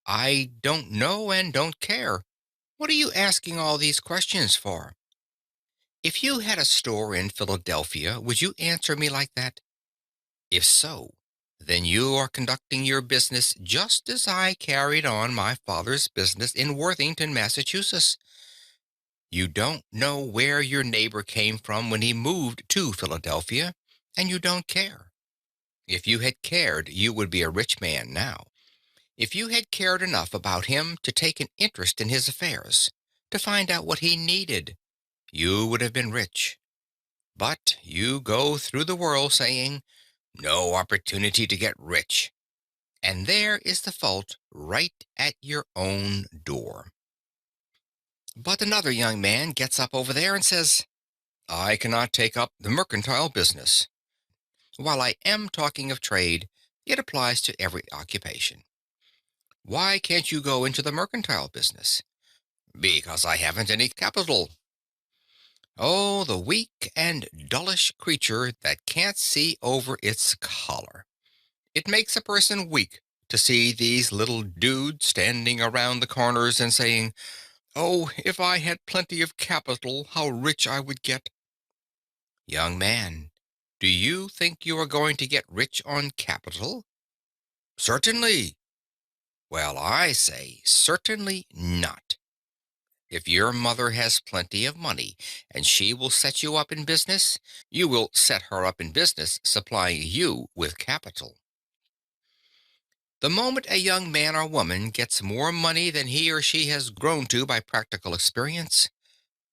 "I don't know and don't care." "What are you asking all these questions for?" If you had a store in Philadelphia, would you answer me like that? If so, then you are conducting your business just as I carried on my father's business in Worthington, Massachusetts. You don't know where your neighbor came from when he moved to Philadelphia, and you don't care. If you had cared, you would be a rich man now. If you had cared enough about him to take an interest in his affairs, to find out what he needed, you would have been rich. But you go through the world saying, "No opportunity to get rich." And there is the fault right at your own door. But another young man gets up over there and says, "I cannot take up the mercantile business." While I am talking of trade, it applies to every occupation. "Why can't you go into the mercantile business?" "Because I haven't any capital." Oh, the weak and dullish creature that can't see over its collar. It makes a person weak to see these little dudes standing around the corners and saying, "Oh, if I had plenty of capital, how rich I would get." Young man, do you think you are going to get rich on capital? Certainly. Well, I say certainly not. If your mother has plenty of money and she will set you up in business, you will set her up in business supplying you with capital. The moment a young man or woman gets more money than he or she has grown to by practical experience,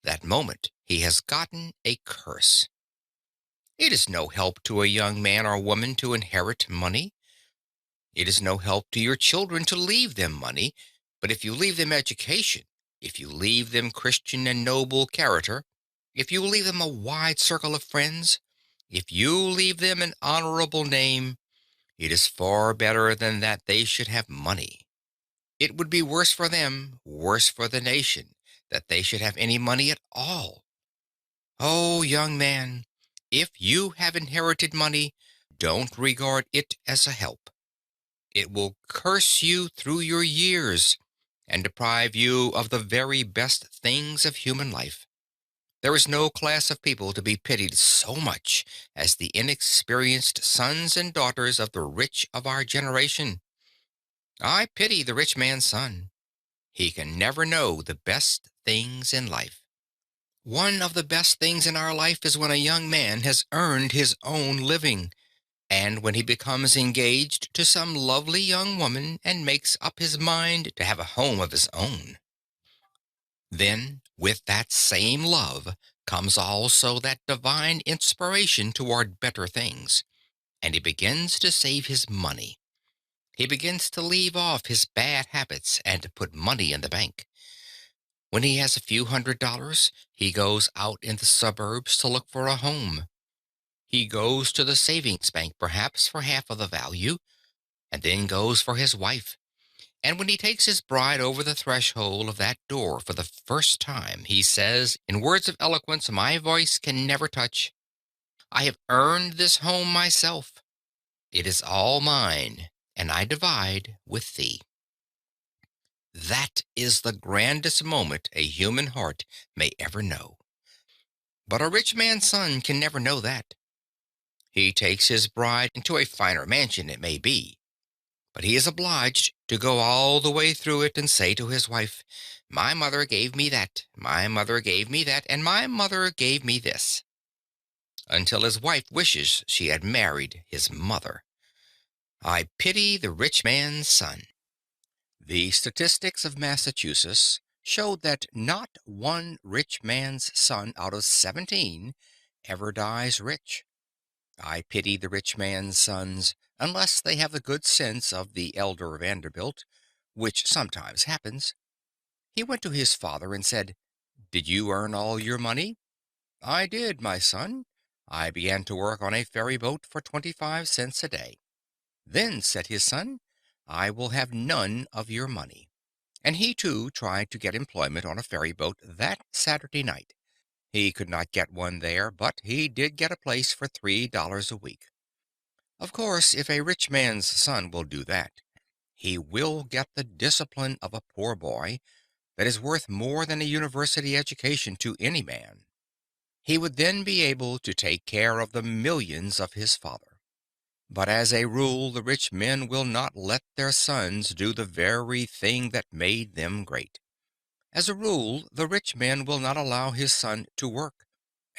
that moment he has gotten a curse. It is no help to a young man or woman to inherit money. It is no help to your children to leave them money, but if you leave them education, if you leave them Christian and noble character, if you leave them a wide circle of friends, if you leave them an honorable name, it is far better than that they should have money. It would be worse for them, worse for the nation, that they should have any money at all. Oh, young man, if you have inherited money, don't regard it as a help. It will curse you through your years and deprive you of the very best things of human life. There is no class of people to be pitied so much as the inexperienced sons and daughters of the rich of our generation. I pity the rich man's son. He can never know the best things in life. One of the best things in our life is when a young man has earned his own living, and when he becomes engaged to some lovely young woman and makes up his mind to have a home of his own. Then, with that same love, comes also that divine inspiration toward better things, and he begins to save his money. He begins to leave off his bad habits and to put money in the bank. When he has a few $100s, he goes out in the suburbs to look for a home. He goes to the savings bank perhaps for half of the value, and then goes for his wife. And when he takes his bride over the threshold of that door for the first time, he says, in words of eloquence my voice can never touch, I have earned this home myself. It is all mine, and I divide with thee. That is the grandest moment a human heart may ever know. But a rich man's son can never know that. He takes his bride into a finer mansion, it may be, but he is obliged to go all the way through it and say to his wife, my mother gave me that, my mother gave me that, and my mother gave me this, until his wife wishes she had married his mother. I pity the rich man's son. The statistics of Massachusetts showed that not one rich man's son out of 17 ever dies rich. I pity the rich man's sons, unless they have the good sense of the elder Vanderbilt, which sometimes happens. He went to his father and said, did you earn all your money? I did, my son. I began to work on a ferry boat for 25 cents a day. Then, said his son, I will have none of your money. And he, too, tried to get employment on a ferry boat that Saturday night. He could not get one there, but he did get a place for $3 a week. Of course, if a rich man's son will do that, he will get the discipline of a poor boy that is worth more than a university education to any man. He would then be able to take care of the millions of his father. But as a rule, the rich men will not let their sons do the very thing that made them great. As a rule, the rich man will not allow his son to work.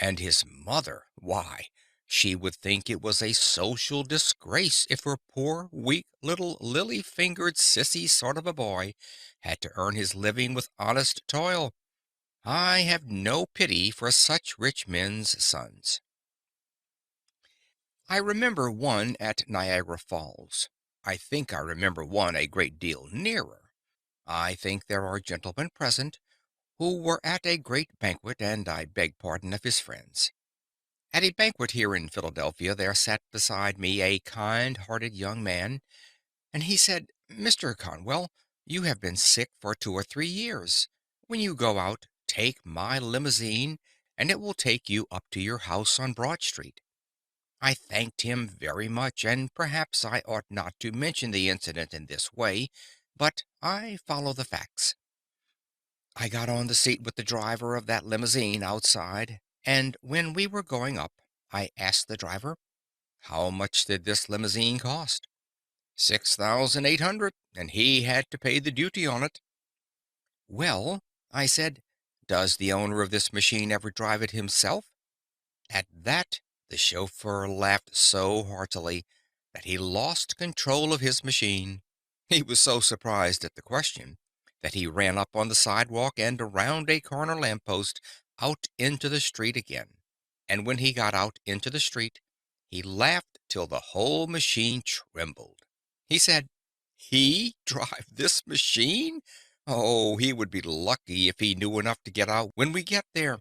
And his mother, why, she would think it was a social disgrace if her poor, weak, little lily-fingered, sissy sort of a boy had to earn his living with honest toil. I have no pity for such rich men's sons. I remember one at Niagara Falls. I think I remember one a great deal nearer. I think there are gentlemen present who were at a great banquet, and I beg pardon of his friends. At a banquet here in Philadelphia there sat beside me a kind-hearted young man, and he said, Mr. Conwell, you have been sick for 2 or 3 years. When you go out, take my limousine, and it will take you up to your house on Broad Street. I thanked him very much, and perhaps I ought not to mention the incident in this way, but I follow the facts. I got on the seat with the driver of that limousine outside, and when we were going up, I asked the driver, how much did this limousine cost? 6,800, and he had to pay the duty on it. Well, I said, does the owner of this machine ever drive it himself? At that, the chauffeur laughed so heartily that he lost control of his machine. He was so surprised at the question that he ran up on the sidewalk and around a corner lamppost out into the street again. And when he got out into the street, he laughed till the whole machine trembled. He said, he drive this machine? Oh, he would be lucky if he knew enough to get out when we get there.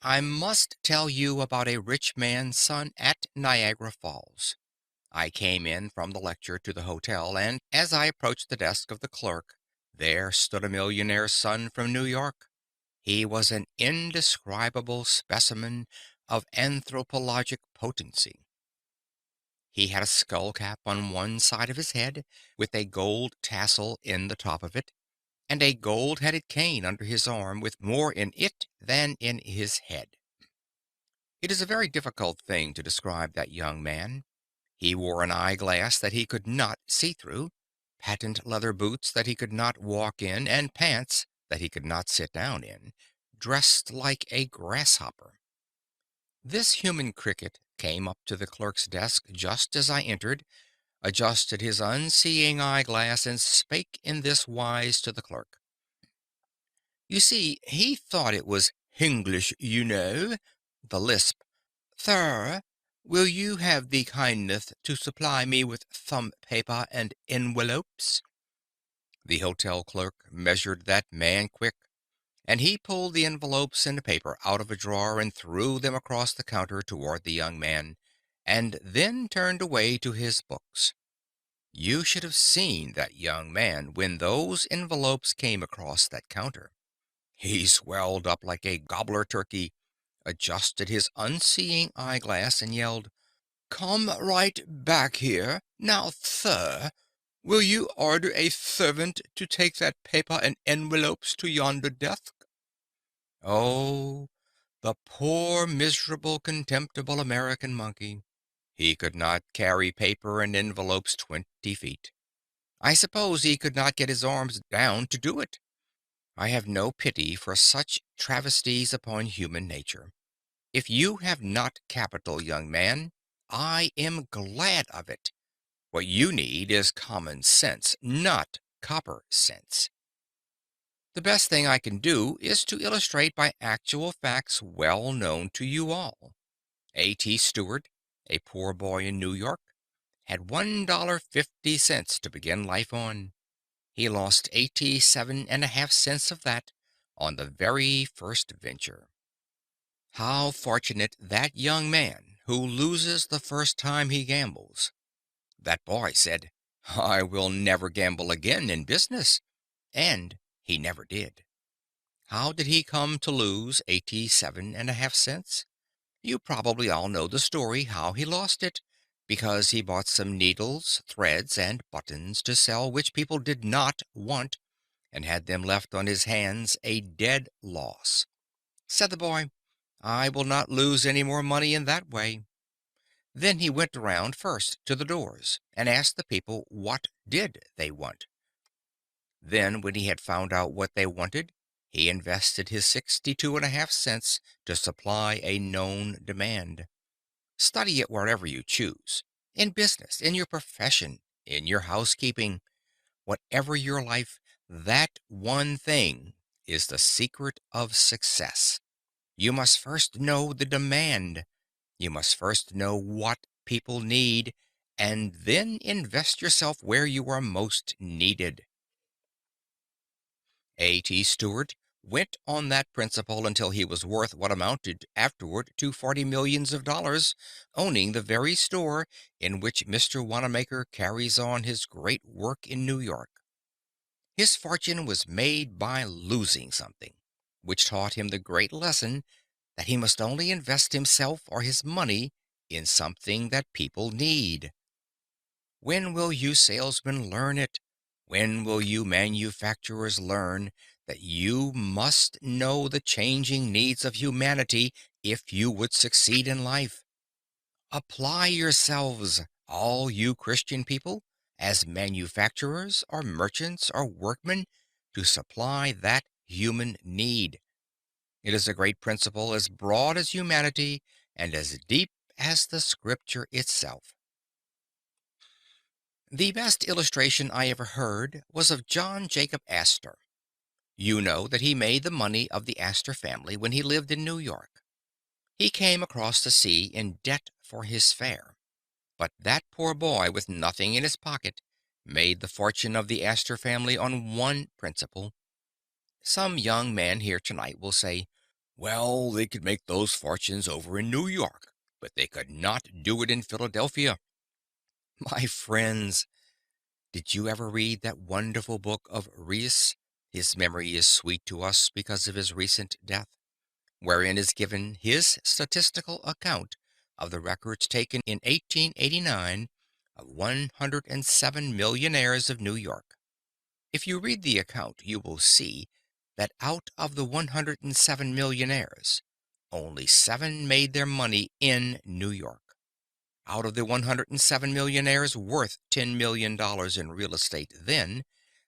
I must tell you about a rich man's son at Niagara Falls. I came in from the lecture to the hotel, and as I approached the desk of the clerk, there stood a millionaire's son from New York. He was an indescribable specimen of anthropologic potency. He had a skull cap on one side of his head, with a gold tassel in the top of it, and a gold-headed cane under his arm with more in it than in his head. It is a very difficult thing to describe that young man. He wore an eyeglass that he could not see through, patent leather boots that he could not walk in, and pants that he could not sit down in, dressed like a grasshopper. This human cricket came up to the clerk's desk just as I entered, adjusted his unseeing eyeglass, and spake in this wise to the clerk. You see, he thought it was Hinglish, you know, the lisp. Sir, will you have the kindness to supply me with thumb paper and envelopes? The hotel clerk measured that man quick. and he pulled the envelopes and the paper out of a drawer and threw them across the counter toward the young man, and then turned away to his books. You should have seen that young man when those envelopes came across that counter. He swelled up like a gobbler turkey, adjusted his unseeing eyeglass, and yelled, "Come right back here. Now, sir, will you order a servant to take that paper and envelopes to yonder desk?" Oh, the poor, miserable, contemptible American monkey. He could not carry paper and envelopes 20 feet. I suppose he could not get his arms down to do it. I have no pity for such travesties upon human nature. If you have not capital, young man, I am glad of it. What you need is common sense, not copper sense. The best thing I can do is to illustrate by actual facts well known to you all. A.T. Stewart, a poor boy in New York, had $1.50 to begin life on. He lost 87.5 cents of that on the very first venture. How fortunate that young man who loses the first time he gambles. That boy said, "I will never gamble again in business," and he never did. How did he come to lose 87.5 cents? You probably all know the story how he lost it, because he bought some needles, threads, and buttons to sell which people did not want, and had them left on his hands a dead loss. Said the boy, "I will not lose any more money in that way." Then he went around first to the doors and asked the people what did they want. Then, when he had found out what they wanted, he invested his 62.5 cents to supply a known demand. Study it wherever you choose, in business, in your profession, in your housekeeping, whatever your life, that one thing is the secret of success. You must first know the demand. You must first know what people need, and then invest yourself where you are most needed. A.T. Stewart went on that principle until he was worth what amounted afterward to 40 millions of dollars, owning the very store in which Mr. Wanamaker carries on his great work in New York. His fortune was made by losing something, which taught him the great lesson that he must only invest himself or his money in something that people need. When will you salesmen learn it? When will you manufacturers learn that you must know the changing needs of humanity if you would succeed in life? Apply yourselves, all you Christian people, as manufacturers or merchants or workmen, to supply that human need. It is a great principle as broad as humanity and as deep as the scripture itself. The best illustration I ever heard was of John Jacob Astor. You know that he made the money of the Astor family when he lived in New York. He came across the sea in debt for his fare. But that poor boy with nothing in his pocket made the fortune of the Astor family on one principle. Some young man here tonight will say, "Well, they could make those fortunes over in New York, but they could not do it in Philadelphia." My friends, did you ever read that wonderful book of Rees? His memory is sweet to us because of his recent death, wherein is given his statistical account of the records taken in 1889 of 107 millionaires of New York. If you read the account, you will see that out of the 107 millionaires, only seven made their money in New York. Out of the 107 millionaires worth $10 million in real estate then,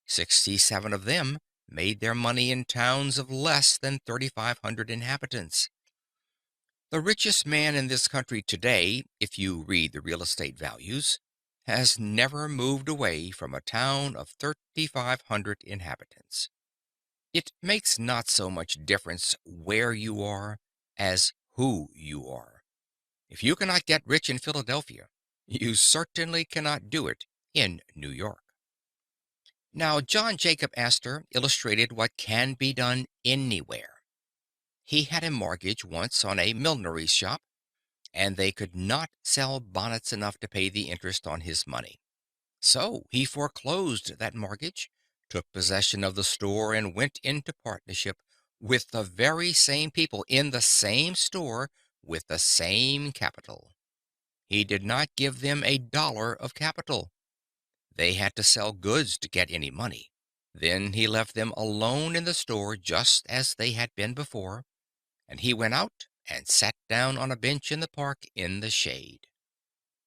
67 of them made their money in towns of less than 3,500 inhabitants. The richest man in this country today, if you read the real estate values, has never moved away from a town of 3,500 inhabitants. It makes not so much difference where you are as who you are. If you cannot get rich in Philadelphia, you certainly cannot do it in New York. Now, John Jacob Astor illustrated what can be done anywhere. He had a mortgage once on a millinery shop, and they could not sell bonnets enough to pay the interest on his money. So he foreclosed that mortgage, took possession of the store, and went into partnership with the very same people in the same store with the same capital. He did not give them a dollar of capital. They had to sell goods to get any money. Then he left them alone in the store just as they had been before, and he went out and sat down on a bench in the park in the shade.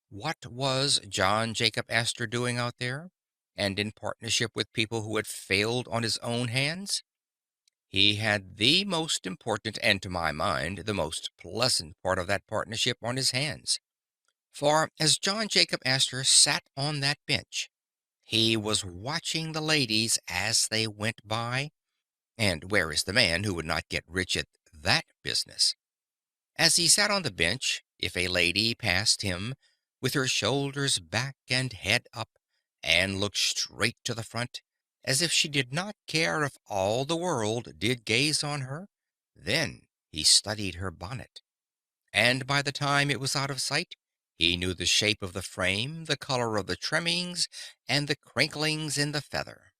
What was John Jacob Astor doing out there, and in partnership with people who had failed on his own hands? He had the most important, and to my mind, the most pleasant part of that partnership on his hands. For as John Jacob Astor sat on that bench, he was watching the ladies as they went by, and where is the man who would not get rich at that business? As he sat on the bench, if a lady passed him, with her shoulders back and head up, and looked straight to the front, as if she did not care if all the world did gaze on her, then he studied her bonnet, and by the time it was out of sight, he knew the shape of the frame, the color of the trimmings, and the crinklings in the feather.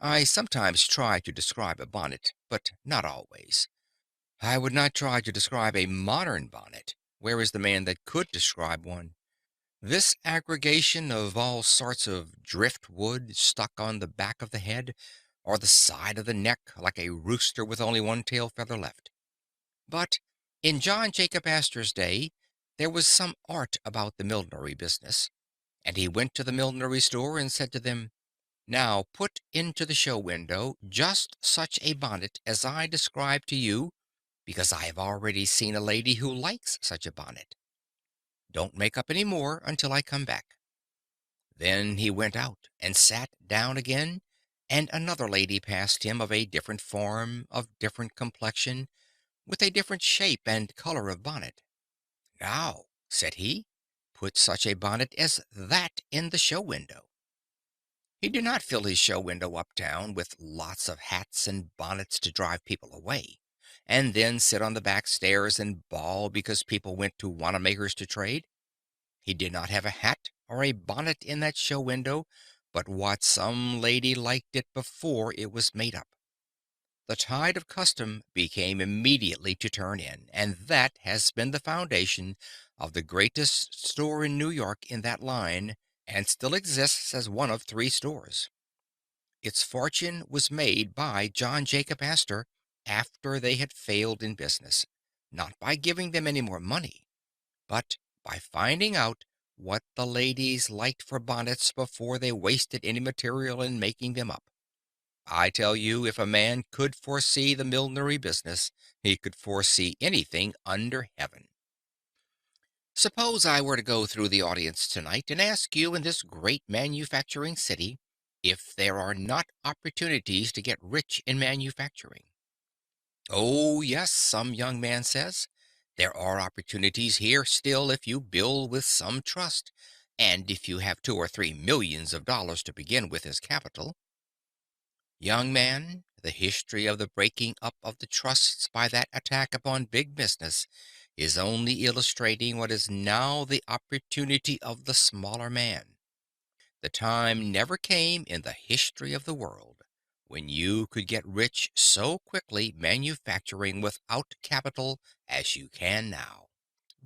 I sometimes try to describe a bonnet, but not always. I would not try to describe a modern bonnet. Where is the man that could describe one? This aggregation of all sorts of driftwood stuck on the back of the head, or the side of the neck, like a rooster with only one tail feather left. But in John Jacob Astor's day, there was some art about the millinery business, and he went to the millinery store and said to them, "Now put into the show window just such a bonnet as I described to you, because I have already seen a lady who likes such a bonnet. Don't make up any more until I come back." Then he went out and sat down again, and another lady passed him of a different form, of different complexion, with a different shape and color of bonnet. "Now," said he, "put such a bonnet as that in the show window." He did not fill his show window uptown with lots of hats and bonnets to drive people away, and then sit on the back stairs and bawl because people went to Wanamaker's to trade. He did not have a hat or a bonnet in that show window, but what some lady liked it before it was made up. The tide of custom became immediately to turn in, and that has been the foundation of the greatest store in New York in that line, and still exists as one of three stores. Its fortune was made by John Jacob Astor after they had failed in business, not by giving them any more money, but by finding out what the ladies liked for bonnets before they wasted any material in making them up. I tell you, if a man could foresee the millinery business, he could foresee anything under heaven. Suppose I were to go through the audience tonight and ask you in this great manufacturing city if there are not opportunities to get rich in manufacturing. Oh, yes, some young man says. There are opportunities here still if you build with some trust, and if you have 2 or 3 millions of dollars to begin with as capital. Young man, the history of the breaking up of the trusts by that attack upon big business is only illustrating what is now the opportunity of the smaller man. The time never came in the history of the world when you could get rich so quickly manufacturing without capital as you can now.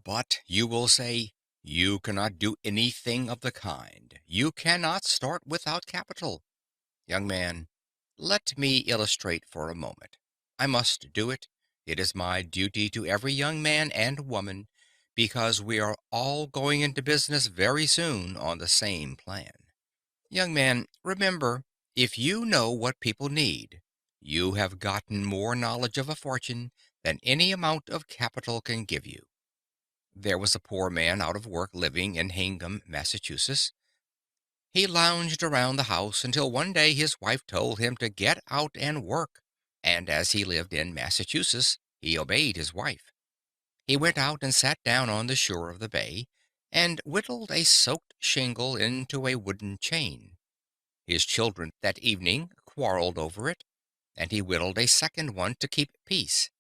But you will say, you cannot do anything of the kind. You cannot start without capital. Young man, let me illustrate for a moment. I must do it. It is my duty to every young man and woman, because we are all going into business very soon on the same plan. Young man, remember, if you know what people need, you have gotten more knowledge of a fortune than any amount of capital can give you. There was a poor man out of work living in Hingham, Massachusetts. He lounged around the house until one day his wife told him to get out and work, and as he lived in Massachusetts, he obeyed his wife. He went out and sat down on the shore of the bay, and whittled a soaked shingle into a wooden chain. His children that evening quarreled over it, and he whittled a second one to keep peace.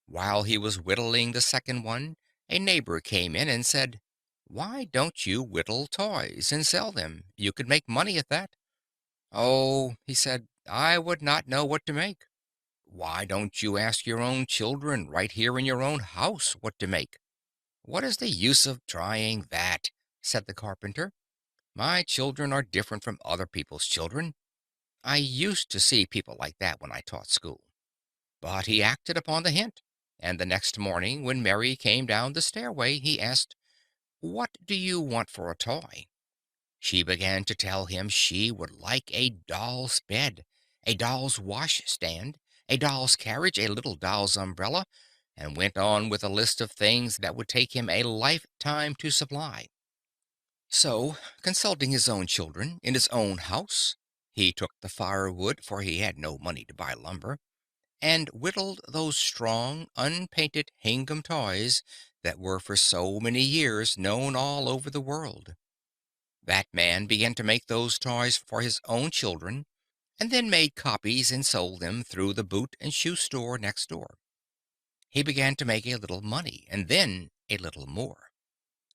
While he was whittling the second one, a neighbor came in and said, "Why don't you whittle toys and sell them? You could make money at that." "Oh," he said, "I would not know what to make." "Why don't you ask your own children right here in your own house what to make?" "What is the use of trying that?" said the carpenter. "My children are different from other people's children. I used to see people like that when I taught school." But he acted upon the hint, and the next morning, when Mary came down the stairway, he asked, "What do you want for a toy?" She began to tell him she would like a doll's bed, a doll's washstand, a doll's carriage, a little doll's umbrella, and went on with a list of things that would take him a lifetime to supply. So, consulting his own children in his own house, he took the firewood, for he had no money to buy lumber, and whittled those strong, unpainted Hingham toys that were for so many years known all over the world. That man began to make those toys for his own children, and then made copies and sold them through the boot and shoe store next door. He began to make a little money, and then a little more.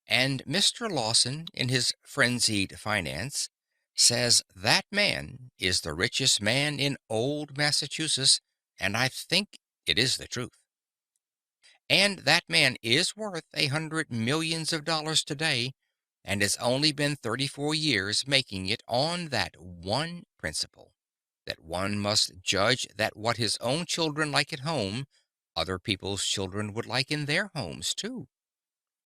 And Mr. Lawson, in his Frenzied Finance, says that man is the richest man in old Massachusetts, and I think it is the truth. And that man is worth 100 millions of dollars today, and has only been 34 years making it on that one principle, that one must judge that what his own children like at home, other people's children would like in their homes too.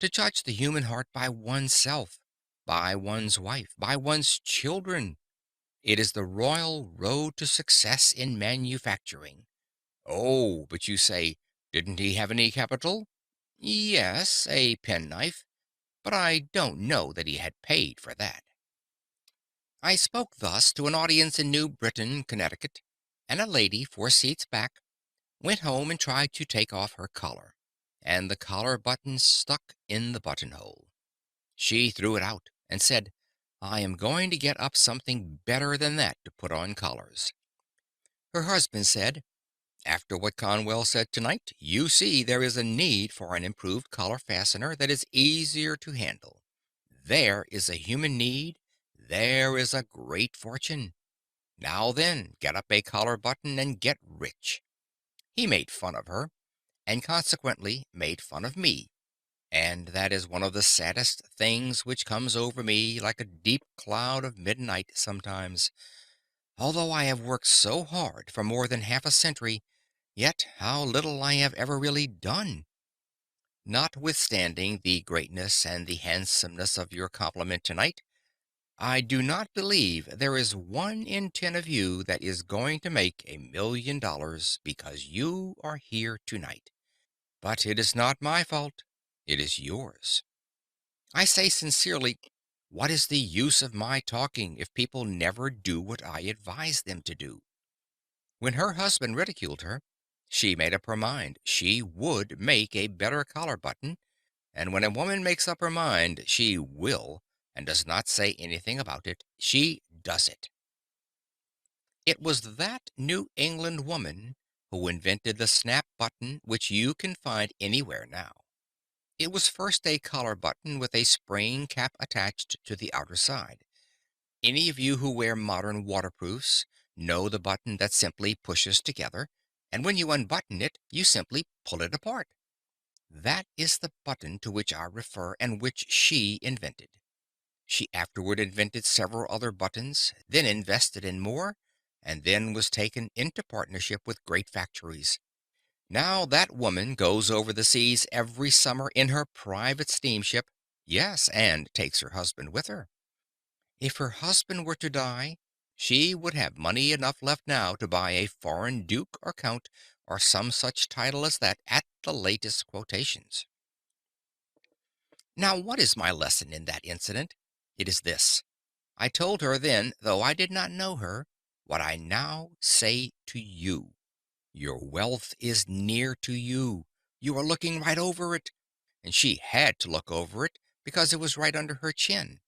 To judge the human heart by oneself, by one's wife, by one's children. It is the royal road to success in manufacturing. Oh, but you say, didn't he have any capital? Yes, a penknife, but I don't know that he had paid for that. I spoke thus to an audience in New Britain, Connecticut, and a lady 4 seats back went home and tried to take off her collar, and the collar button stuck in the buttonhole. She threw it out and said, "I am going to get up something better than that to put on collars." Her husband said, "After what Conwell said tonight, you see there is a need for an improved collar fastener that is easier to handle. There is a human need. There is a great fortune. Now then, get up a collar button and get rich." He made fun of her, and consequently made fun of me, and that is one of the saddest things which comes over me like a deep cloud of midnight sometimes. Although I have worked so hard for more than half a century, yet how little I have ever really done. Notwithstanding the greatness and the handsomeness of your compliment tonight, I do not believe there is 1 in 10 of you that is going to make $1 million because you are here tonight. But it is not my fault. It is yours. I say sincerely, what is the use of my talking if people never do what I advise them to do? When her husband ridiculed her, she made up her mind she would make a better collar button, and when a woman makes up her mind she will, and does not say anything about it, she does it. It was that New England woman who invented the snap button which you can find anywhere now. It was first a collar button with a spring cap attached to the outer side. Any of you who wear modern waterproofs know the button that simply pushes together, and when you unbutton it, you simply pull it apart. That is the button to which I refer and which she invented. She afterward invented several other buttons, then invested in more, and then was taken into partnership with great factories. Now that woman goes over the seas every summer in her private steamship, yes, and takes her husband with her. If her husband were to die, she would have money enough left now to buy a foreign duke or count or some such title as that at the latest quotations. Now, what is my lesson in that incident? It is this. I told her then, though I did not know her, what I now say to you. Your wealth is near to you. You are looking right over it. And she had to look over it because it was right under her chin.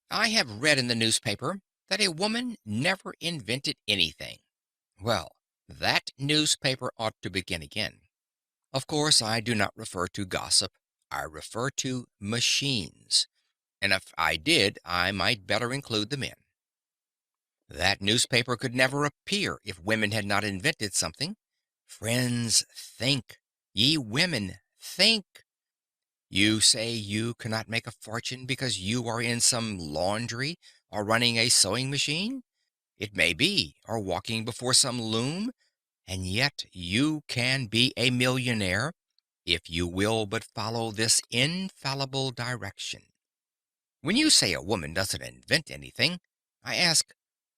I have read in the newspaper that a woman never invented anything. Well, that newspaper ought to begin again. Of course, I do not refer to gossip. I refer to machines. And if I did, I might better include the men. That newspaper could never appear if women had not invented something. Friends, think. Ye women, think. You say you cannot make a fortune because you are in some laundry or running a sewing machine? It may be, or walking before some loom, and yet you can be a millionaire if you will but follow this infallible direction. When you say a woman doesn't invent anything, I ask,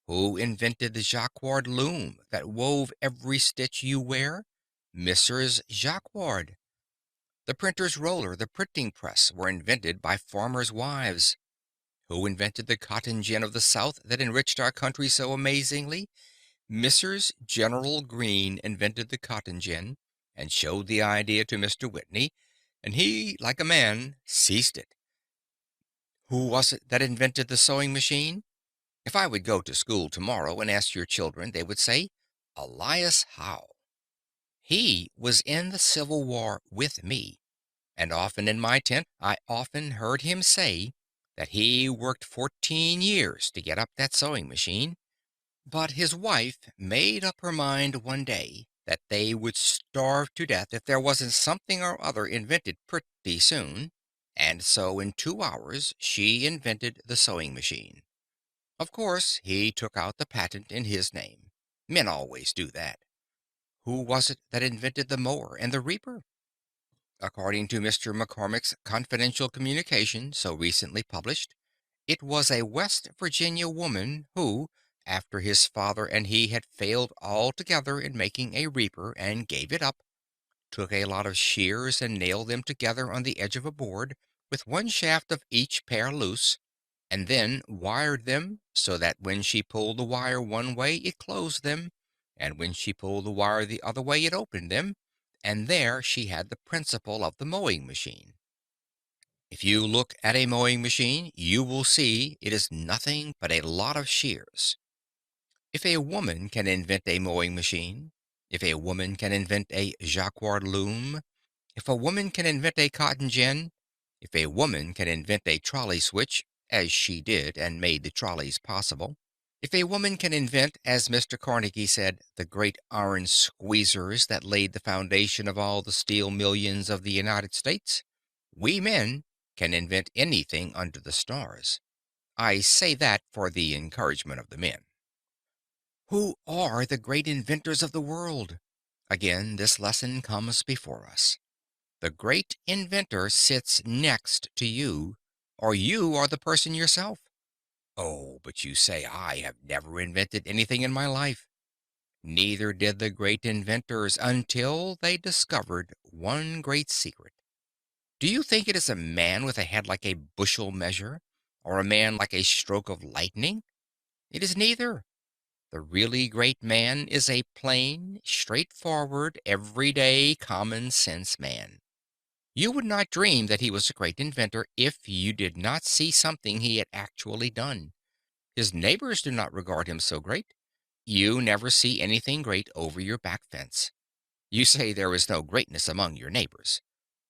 who invented the jacquard loom that wove every stitch you wear? Mrs. Jacquard. The printer's roller, the printing press were invented by farmers' wives. Who invented the cotton gin of the South that enriched our country so amazingly? Mrs. General Green invented the cotton gin and showed the idea to Mr. Whitney, and he, like a man, seized it. Who was it that invented the sewing machine? If I would go to school tomorrow and ask your children, they would say, Elias Howe. He was in the Civil War with me, and often in my tent I often heard him say that he worked 14 years to get up that sewing machine. But his wife made up her mind one day that they would starve to death if there wasn't something or other invented pretty soon, and so in 2 hours she invented the sewing machine. Of course, he took out the patent in his name. Men always do that. Who was it that invented the mower and the reaper? According to Mr. McCormick's confidential communication so recently published, it was a West Virginia woman who, after his father and he had failed altogether in making a reaper and gave it up, took a lot of shears and nailed them together on the edge of a board, with one shaft of each pair loose, and then wired them so that when she pulled the wire one way it closed them, and when she pulled the wire the other way it opened them, and there she had the principle of the mowing machine. If you look at a mowing machine, you will see it is nothing but a lot of shears. If a woman can invent a mowing machine, if a woman can invent a jacquard loom, if a woman can invent a cotton gin, if a woman can invent a trolley switch, as she did and made the trolleys possible, if a woman can invent, as Mr. Carnegie said, the great iron squeezers that laid the foundation of all the steel millions of the United States, we men can invent anything under the stars. I say that for the encouragement of the men. Who are the great inventors of the world? Again, this lesson comes before us. The great inventor sits next to you, or you are the person yourself. Oh, but you say, I have never invented anything in my life. Neither did the great inventors until they discovered one great secret. Do you think it is a man with a head like a bushel measure, or a man like a stroke of lightning? It is neither. The really great man is a plain, straightforward, everyday, common sense man. You would not dream that he was a great inventor if you did not see something he had actually done. His neighbors do not regard him so great. You never see anything great over your back fence. You say there is no greatness among your neighbors.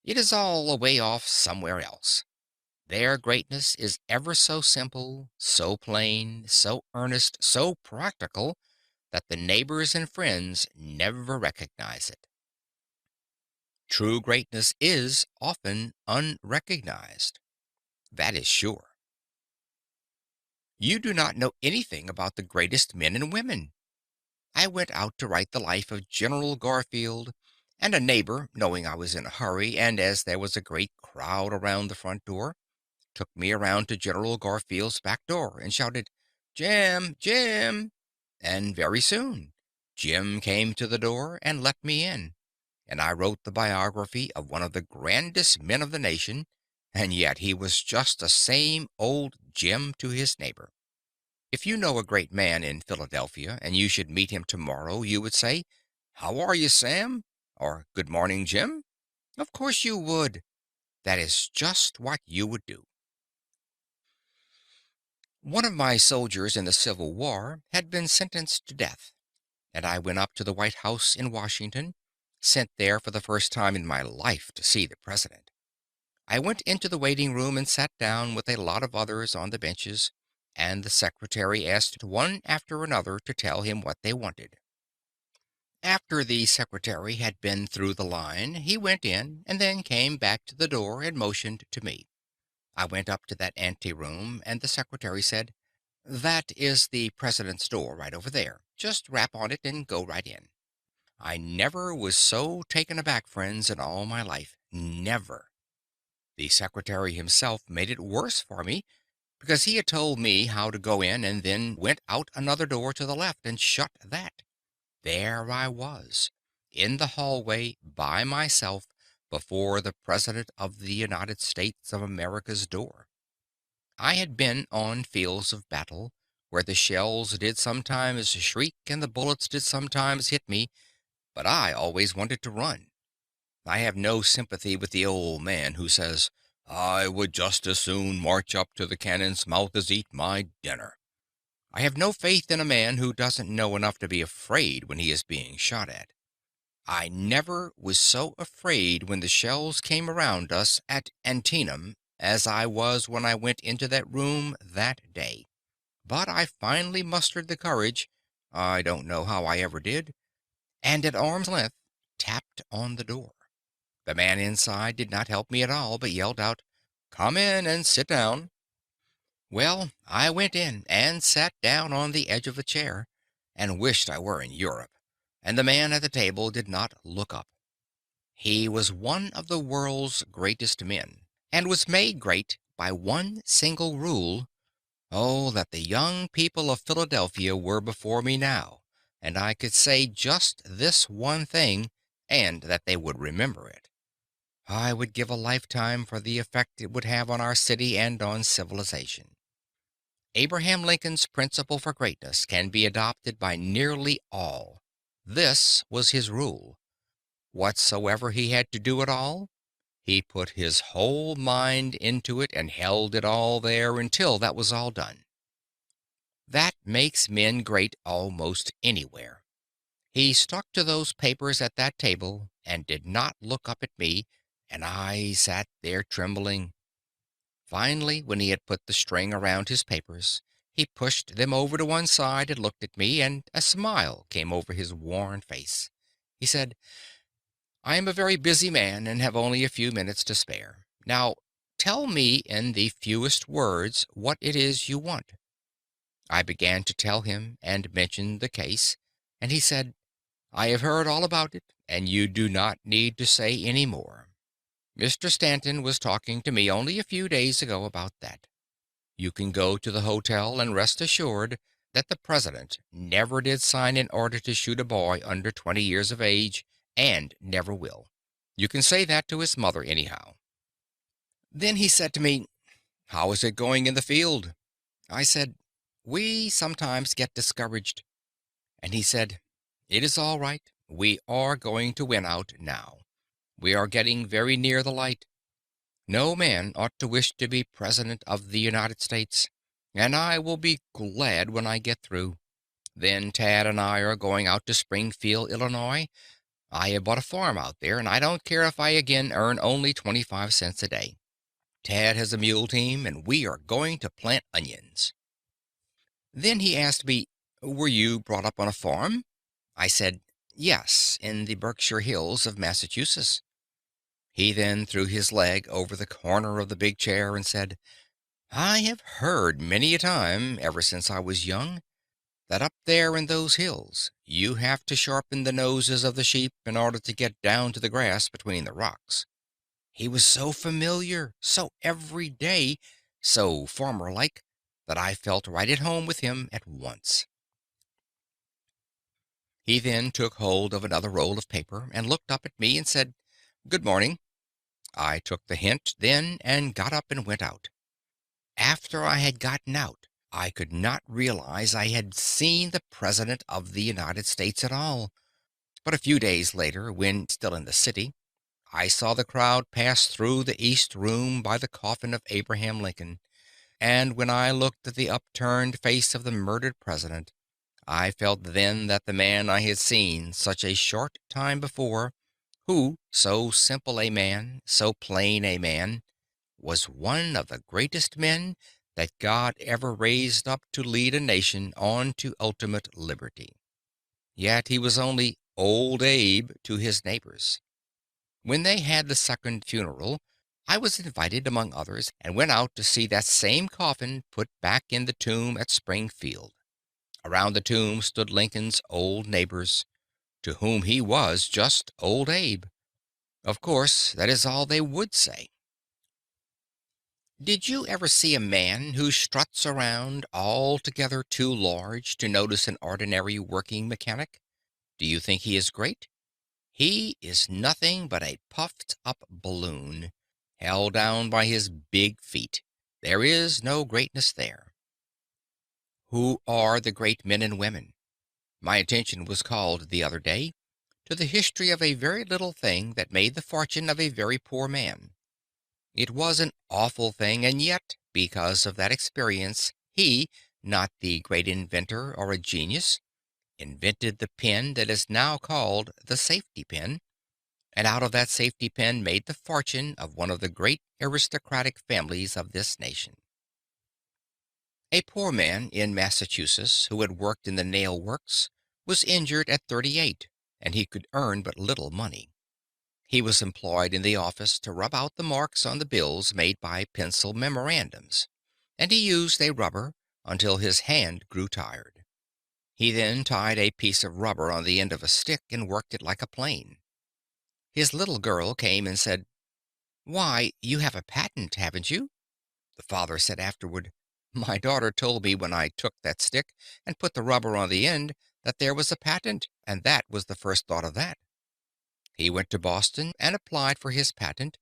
It is all away off somewhere else. Their greatness is ever so simple, so plain, so earnest, so practical, that the neighbors and friends never recognize it. True greatness is often unrecognized. That is sure. You do not know anything about the greatest men and women. I went out to write the life of General Garfield, and a neighbor, knowing I was in a hurry, and as there was a great crowd around the front door, took me around to General Garfield's back door and shouted, Jim, Jim! And very soon, Jim came to the door and let me in, and I wrote the biography of one of the grandest men of the nation, and yet he was just the same old Jim to his neighbor. If you know a great man in Philadelphia and you should meet him tomorrow, you would say, How are you, Sam? Or Good morning, Jim? Of course you would. That is just what you would do. One of my soldiers in the Civil War had been sentenced to death, and I went up to the White House in Washington, sent there for the first time in my life to see the president. I went into the waiting room and sat down with a lot of others on the benches, and the secretary asked one after another to tell him what they wanted. After the secretary had been through the line, he went in and then came back to the door and motioned to me. I went up to that anteroom, and the secretary said, "That is the president's door right over there. Just rap on it and go right in." I never was so taken aback, friends, in all my life. Never. The secretary himself made it worse for me because he had told me how to go in and then went out another door to the left and shut that. There I was, in the hallway by myself before the President of the United States of America's door. I had been on fields of battle where the shells did sometimes shriek and the bullets did sometimes hit me, but I always wanted to run. I have no sympathy with the old man who says, "I would just as soon march up to the cannon's mouth as eat my dinner." I have no faith in a man who doesn't know enough to be afraid when he is being shot at. I never was so afraid when the shells came around us at Antietam as I was when I went into that room that day. But I finally mustered the courage, I don't know how I ever did, and at arm's length tapped on the door. The man inside did not help me at all, but yelled out, "Come in and sit down." Well, I went in and sat down on the edge of a chair, and wished I were in Europe, and the man at the table did not look up. He was one of the world's greatest men, and was made great by one single rule. Oh, that the young people of Philadelphia were before me now, and I could say just this one thing, and that they would remember it. I would give a lifetime for the effect it would have on our city and on civilization. Abraham Lincoln's principle for greatness can be adopted by nearly all. This was his rule. Whatsoever he had to do at all, he put his whole mind into it and held it all there until that was all done. That makes men great almost anywhere. He stuck to those papers at that table and did not look up at me, and I sat there trembling. Finally, when he had put the string around his papers, he pushed them over to one side and looked at me, and a smile came over his worn face. He said, "I am a very busy man and have only a few minutes to spare. Now, tell me in the fewest words what it is you want." I began to tell him and mentioned the case, and he said, "I have heard all about it, and you do not need to say any more. Mr. Stanton was talking to me only a few days ago about that. You can go to the hotel and rest assured that the president never did sign an order to shoot a boy under 20 years of age, and never will. You can say that to his mother anyhow." Then he said to me, "How is it going in the field?" I said, "We sometimes get discouraged." And he said, "It is all right. We are going to win out now. We are getting very near the light. No man ought to wish to be President of the United States, and I will be glad when I get through. Then Tad and I are going out to Springfield, Illinois. I have bought a farm out there, and I don't care if I again earn only 25 cents a day. Tad has a mule team, and we are going to plant onions." Then he asked me, "Were you brought up on a farm?" I said, "Yes, in the Berkshire Hills of Massachusetts." He then threw his leg over the corner of the big chair and said, "I have heard many a time, ever since I was young, that up there in those hills you have to sharpen the noses of the sheep in order to get down to the grass between the rocks." He was so familiar, so everyday, so farmer-like, that I felt right at home with him at once. He then took hold of another roll of paper and looked up at me and said, "Good morning." I took the hint then and got up and went out. After I had gotten out, I could not realize I had seen the President of the United States at all. But a few days later, when still in the city, I saw the crowd pass through the East Room by the coffin of Abraham Lincoln. And when I looked at the upturned face of the murdered president, I felt then that the man I had seen such a short time before, who, so simple a man, so plain a man, was one of the greatest men that God ever raised up to lead a nation on to ultimate liberty. Yet he was only Old Abe to his neighbors. When they had the second funeral, I was invited among others and went out to see that same coffin put back in the tomb at Springfield. Around the tomb stood Lincoln's old neighbors, to whom he was just Old Abe. Of course, that is all they would say. Did you ever see a man who struts around altogether too large to notice an ordinary working mechanic? Do you think he is great? He is nothing but a puffed up balloon, held down by his big feet. There is no greatness there. Who are the great men and women? My attention was called the other day to the history of a very little thing that made the fortune of a very poor man. It was an awful thing, and yet, because of that experience, he, not the great inventor or a genius, invented the pen that is now called the safety pin, and out of that safety pin made the fortune of one of the great aristocratic families of this nation. A poor man in Massachusetts who had worked in the nail works was injured at 38, and he could earn but little money. He was employed in the office to rub out the marks on the bills made by pencil memorandums, and he used a rubber until his hand grew tired. He then tied a piece of rubber on the end of a stick and worked it like a plane. His little girl came and said, "Why, you have a patent, haven't you?" The father said afterward, "My daughter told me when I took that stick and put the rubber on the end that there was a patent, and that was the first thought of that." He went to Boston and applied for his patent,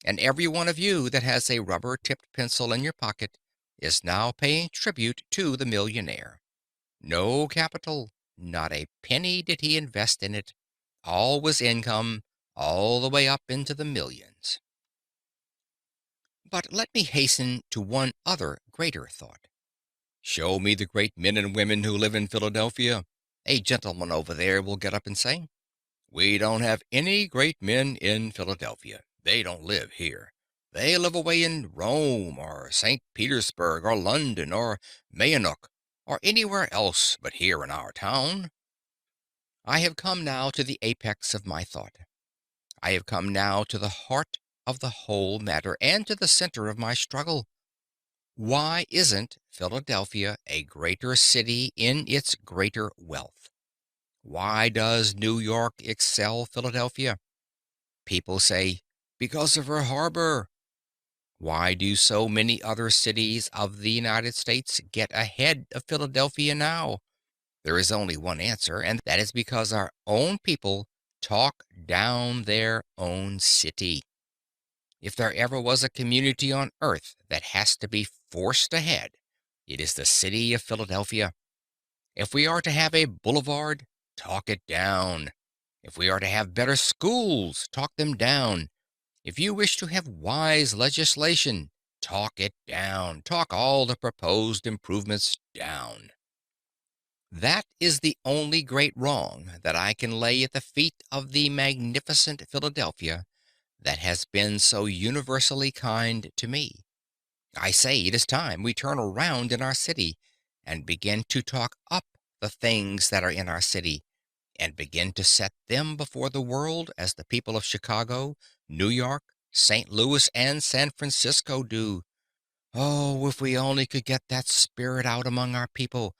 and every one of you that has a rubber tipped pencil in your pocket is now paying tribute to the millionaire. No capital, not a penny did he invest in it. All was income, all the way up into the millions. But let me hasten to one other greater thought. Show me the great men and women who live in Philadelphia. A gentleman over there will get up and say, "We don't have any great men in Philadelphia. They don't live here. They live away in Rome or St. Petersburg or London or Mayenock or anywhere else but here in our town." I have come now to the apex of my thought. I have come now to the heart of the whole matter and to the center of my struggle. Why isn't Philadelphia a greater city in its greater wealth? Why does New York excel Philadelphia? People say, "Because of her harbor." Why do so many other cities of the United States get ahead of Philadelphia now? There is only one answer, and that is because our own people talk down their own city. If there ever was a community on earth that has to be forced ahead, it is the city of Philadelphia. If we are to have a boulevard, talk it down. If we are to have better schools, talk them down. If you wish to have wise legislation, talk it down. Talk all the proposed improvements down. That is the only great wrong that I can lay at the feet of the magnificent Philadelphia that has been so universally kind to me. I say it is time we turn around in our city and begin to talk up the things that are in our city and begin to set them before the world as the people of Chicago, New York, St. Louis, and San Francisco do. Oh, if we only could get that spirit out among our people,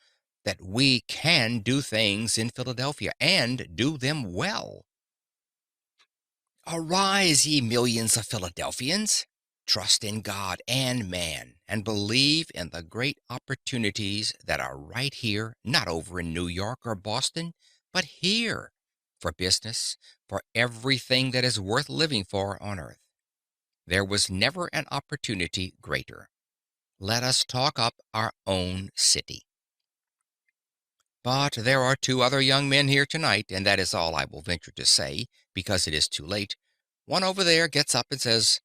that we can do things in Philadelphia and do them well. Arise, ye millions of Philadelphians! Trust in God and man, and believe in the great opportunities that are right here, not over in New York or Boston, but here, for business, for everything that is worth living for on earth. There was never an opportunity greater. Let us talk up our own city. But there are two other young men here tonight, and that is all I will venture to say, because it is too late. One over there gets up and says,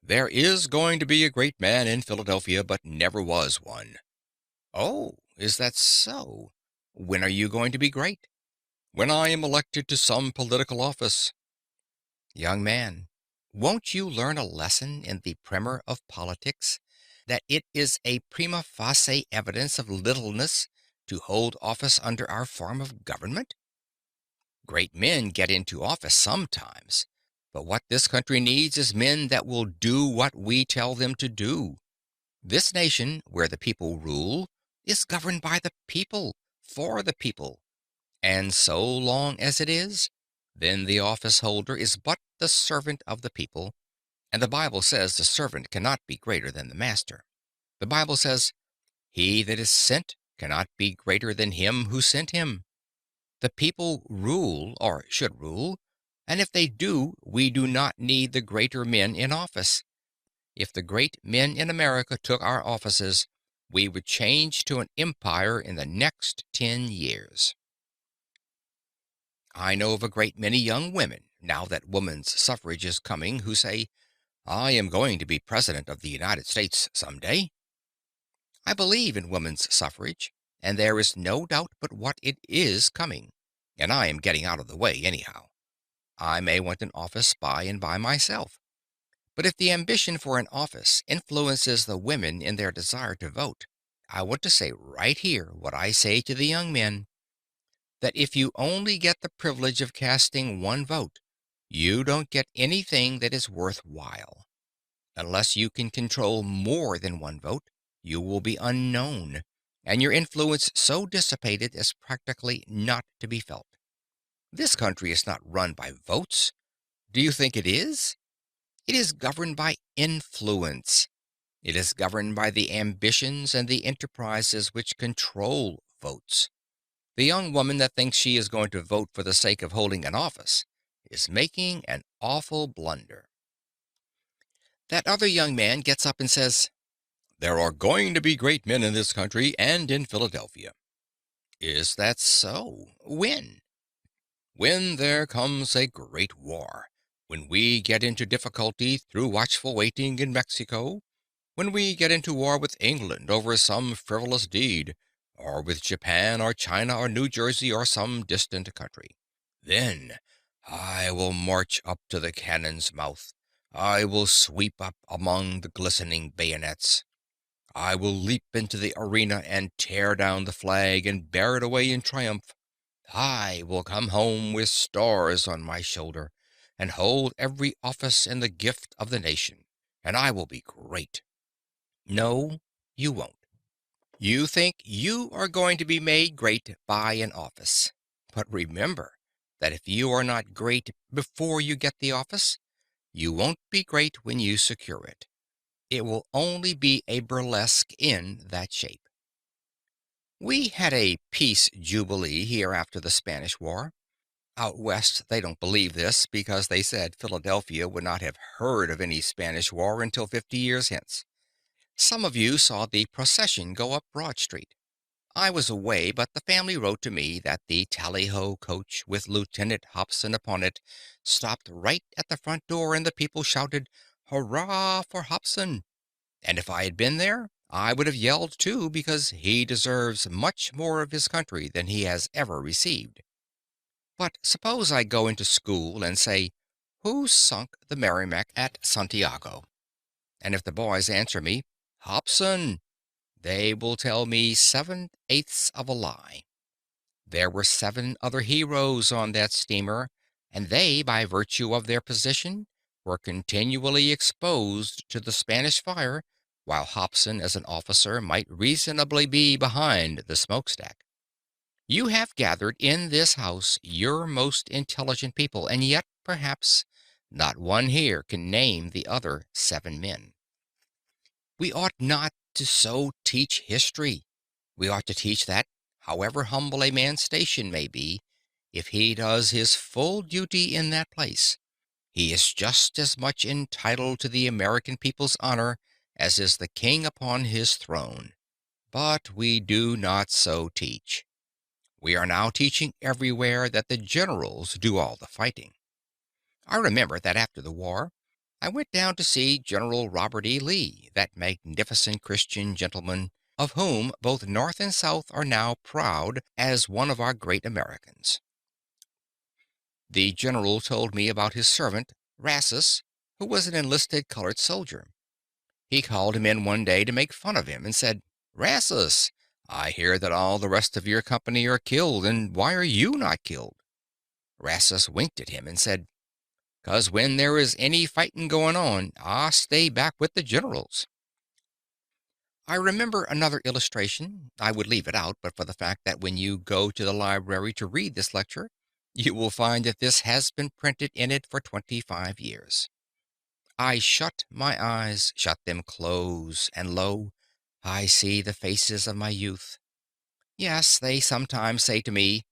There is going to be a great man in Philadelphia, but never was one. Oh, is that so? When are you going to be great? When I am elected to some political office. Young man, won't you learn a lesson in the primer of politics that it is a prima facie evidence of littleness to hold office under our form of government? Great men get into office sometimes, but what this country needs is men that will do what we tell them to do. This nation, where the people rule, is governed by the people, for the people. And so long as it is, then the office holder is but the servant of the people, and the Bible says the servant cannot be greater than the master. The Bible says, he that is sent cannot be greater than him who sent him. The people rule, or should rule, and if they do, we do not need the greater men in office. If the great men in America took our offices, we would change to an empire in the next 10 years. I know of a great many young women, now that woman's suffrage is coming, who say, I am going to be President of the United States some day. I believe in woman's suffrage, and there is no doubt but what it is coming, and I am getting out of the way anyhow. I may want an office by and by myself. But if the ambition for an office influences the women in their desire to vote, I want to say right here what I say to the young men, that if you only get the privilege of casting one vote, you don't get anything that is worth while. Unless you can control more than one vote, you will be unknown, and your influence so dissipated as practically not to be felt. This country is not run by votes. Do you think it is? It is governed by influence. It is governed by the ambitions and the enterprises which control votes. The young woman that thinks she is going to vote for the sake of holding an office is making an awful blunder. That other young man gets up and says, there are going to be great men in this country and in Philadelphia. Is that so? When? When there comes a great war. When we get into difficulty through watchful waiting in Mexico. When we get into war with England over some frivolous deed, or with Japan or China or New Jersey or some distant country. Then I will march up to the cannon's mouth. I will sweep up among the glistening bayonets. I will leap into the arena and tear down the flag and bear it away in triumph. I will come home with stars on my shoulder and hold every office in the gift of the nation, and I will be great. No, you won't. You think you are going to be made great by an office. But remember that if you are not great before you get the office, you won't be great when you secure it. It will only be a burlesque in that shape. We had a peace jubilee here after the Spanish War. Out west, they don't believe this because they said Philadelphia would not have heard of any Spanish War until 50 years hence. Some of you saw the procession go up Broad Street. I was away, but the family wrote to me that the tally-ho coach with Lieutenant Hobson upon it stopped right at the front door, and the people shouted, "Hurrah for Hobson!" And if I had been there, I would have yelled too, because he deserves much more of his country than he has ever received. But suppose I go into school and say, "Who sunk the Merrimac at Santiago?" And if the boys answer me, "Hobson," they will tell me 7/8 of a lie. There were 7 other heroes on that steamer, and they, by virtue of their position, were continually exposed to the Spanish fire, while Hobson as an officer might reasonably be behind the smokestack. You have gathered in this house your most intelligent people, and yet, perhaps, not one here can name the other 7 men. We ought not to so teach history. We ought to teach that, however humble a man's station may be, if he does his full duty in that place, he is just as much entitled to the American people's honor as is the king upon his throne. But we do not so teach. We are now teaching everywhere that the generals do all the fighting. I remember that after the war, I went down to see General Robert E. Lee, that magnificent Christian gentleman of whom both North and South are now proud as one of our great Americans. The general told me about his servant, Rassus, who was an enlisted colored soldier. He called him in one day to make fun of him and said, "Rassus, I hear that all the rest of your company are killed, and why are you not killed?" Rassus winked at him and said, "'Cause when there is any fighting going on, I stay back with the generals." I remember another illustration. I would leave it out but for the fact that when you go to the library to read this lecture, you will find that this has been printed in it for 25 years. I shut my eyes, shut them close, and lo, I see the faces of my youth. Yes, they sometimes say to me,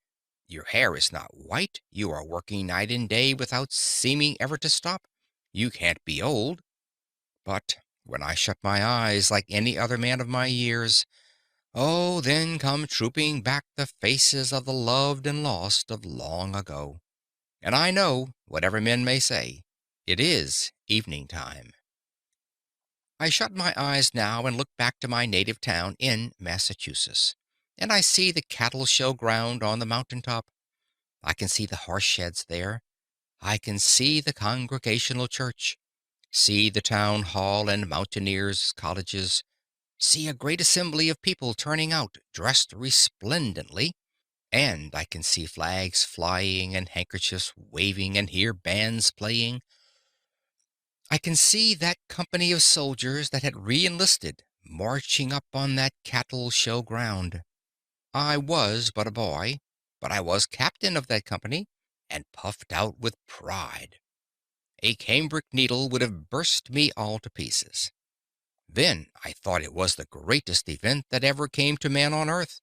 "Your hair is not white. You are working night and day without seeming ever to stop. You can't be old." But when I shut my eyes like any other man of my years, oh, then come trooping back the faces of the loved and lost of long ago. And I know, whatever men may say, it is evening time. I shut my eyes now and look back to my native town in Massachusetts, and I see the cattle show ground on the mountain top. I can see the horse sheds there. I can see the Congregational Church, see the town hall and mountaineers' cottages, see a great assembly of people turning out, dressed resplendently, and I can see flags flying and handkerchiefs waving and hear bands playing. I can see that company of soldiers that had re-enlisted marching up on that cattle show ground. I was but a boy, but I was captain of that company, and puffed out with pride. A cambric needle would have burst me all to pieces. Then I thought it was the greatest event that ever came to man on earth.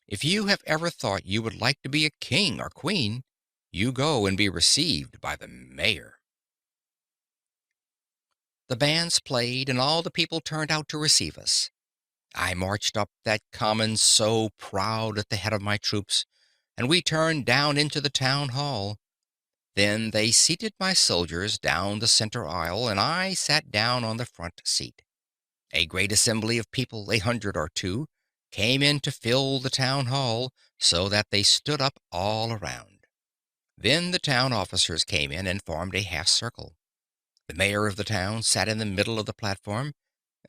If you have ever thought you would like to be a king or queen, you go and be received by the mayor. The bands played, and all the people turned out to receive us. I marched up that common so proud at the head of my troops, and we turned down into the town hall. Then they seated my soldiers down the center aisle, and I sat down on the front seat. A great assembly of people, 100 or two, came in to fill the town hall, so that they stood up all around. Then the town officers came in and formed a half circle. The mayor of the town sat in the middle of the platform.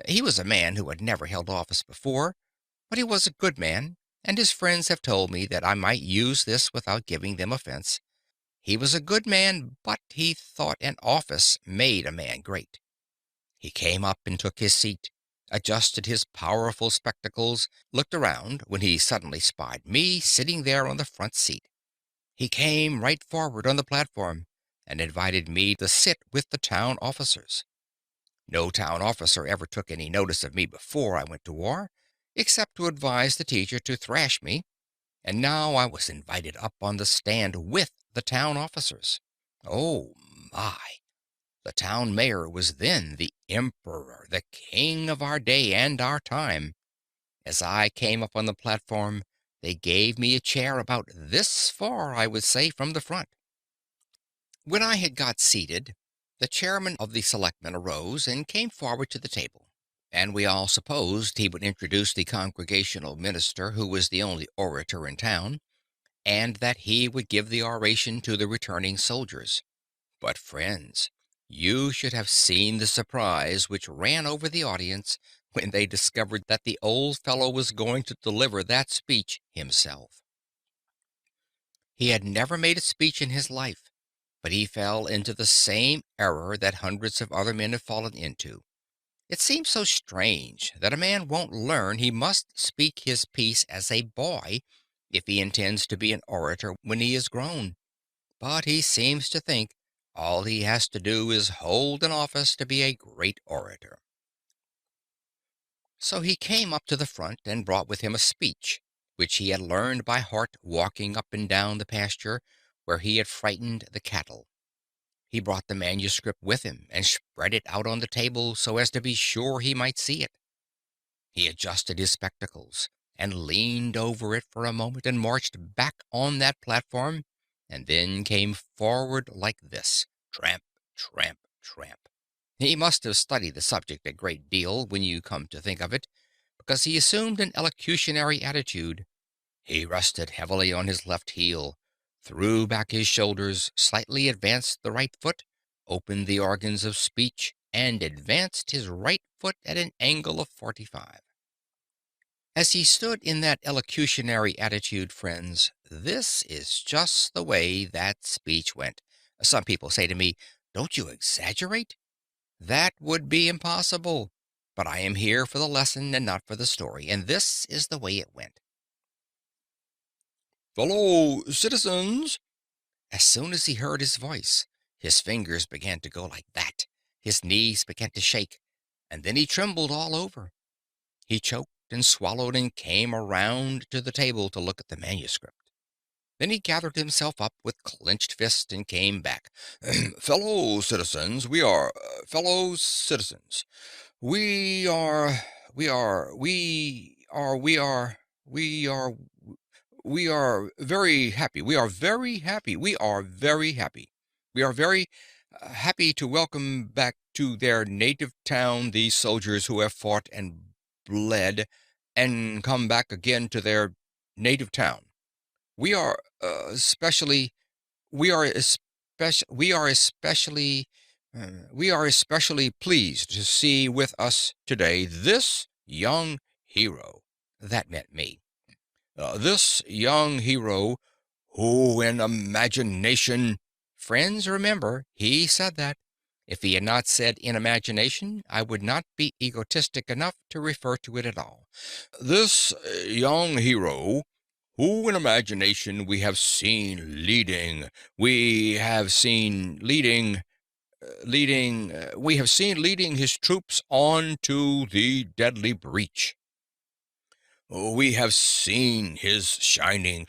He was a man who had never held office before, but he was a good man, and his friends have told me that I might use this without giving them offense. He was a good man, but he thought an office made a man great. He came up and took his seat, adjusted his powerful spectacles, looked around when he suddenly spied me sitting there on the front seat. He came right forward on the platform and invited me to sit with the town officers. No town officer ever took any notice of me before I went to war, except to advise the teacher to thrash me, and now I was invited up on the stand with the town officers. Oh, my! The town mayor was then the emperor, the king of our day and our time. As I came up on the platform, they gave me a chair about this far, I would say, from the front. When I had got seated, the chairman of the selectmen arose and came forward to the table, and we all supposed he would introduce the Congregational minister, who was the only orator in town, and that he would give the oration to the returning soldiers. But, friends, you should have seen the surprise which ran over the audience when they discovered that the old fellow was going to deliver that speech himself. He had never made a speech in his life, but he fell into the same error that hundreds of other men have fallen into. It seems so strange that a man won't learn he must speak his piece as a boy if he intends to be an orator when he is grown. But he seems to think all he has to do is hold an office to be a great orator. So he came up to the front and brought with him a speech which he had learned by heart walking up and down the pasture where he had frightened the cattle. He brought the manuscript with him and spread it out on the table so as to be sure he might see it. He adjusted his spectacles and leaned over it for a moment and marched back on that platform and then came forward like this: tramp, tramp, tramp. He must have studied the subject a great deal when you come to think of it, because he assumed an elocutionary attitude. He rested heavily on his left heel, threw back his shoulders, slightly advanced the right foot, opened the organs of speech, and advanced his right foot at an angle of 45. As he stood in that elocutionary attitude, friends, this is just the way that speech went. Some people say to me, "Don't you exaggerate?" That would be impossible. But I am here for the lesson and not for the story, and this is the way it went. "Fellow citizens!" As soon as he heard his voice, his fingers began to go like that. His knees began to shake, and then he trembled all over. He choked and swallowed and came around to the table to look at the manuscript. Then he gathered himself up with clenched fist and came back. "Fellow citizens, fellow citizens. We are, we are, we are very happy. We are very happy. We are very happy. We are very happy to welcome back to their native town these soldiers who have fought and bled and come back again to their native town. We are especially we are especially we are especially pleased to see with us today this young hero." That meant me. "This young hero who in imagination—" Friends, remember, he said that. If he had not said in imagination, I would not be egotistic enough to refer to it at all. "This young hero who in imagination we have seen leading his troops on to the deadly breach. We have seen his shining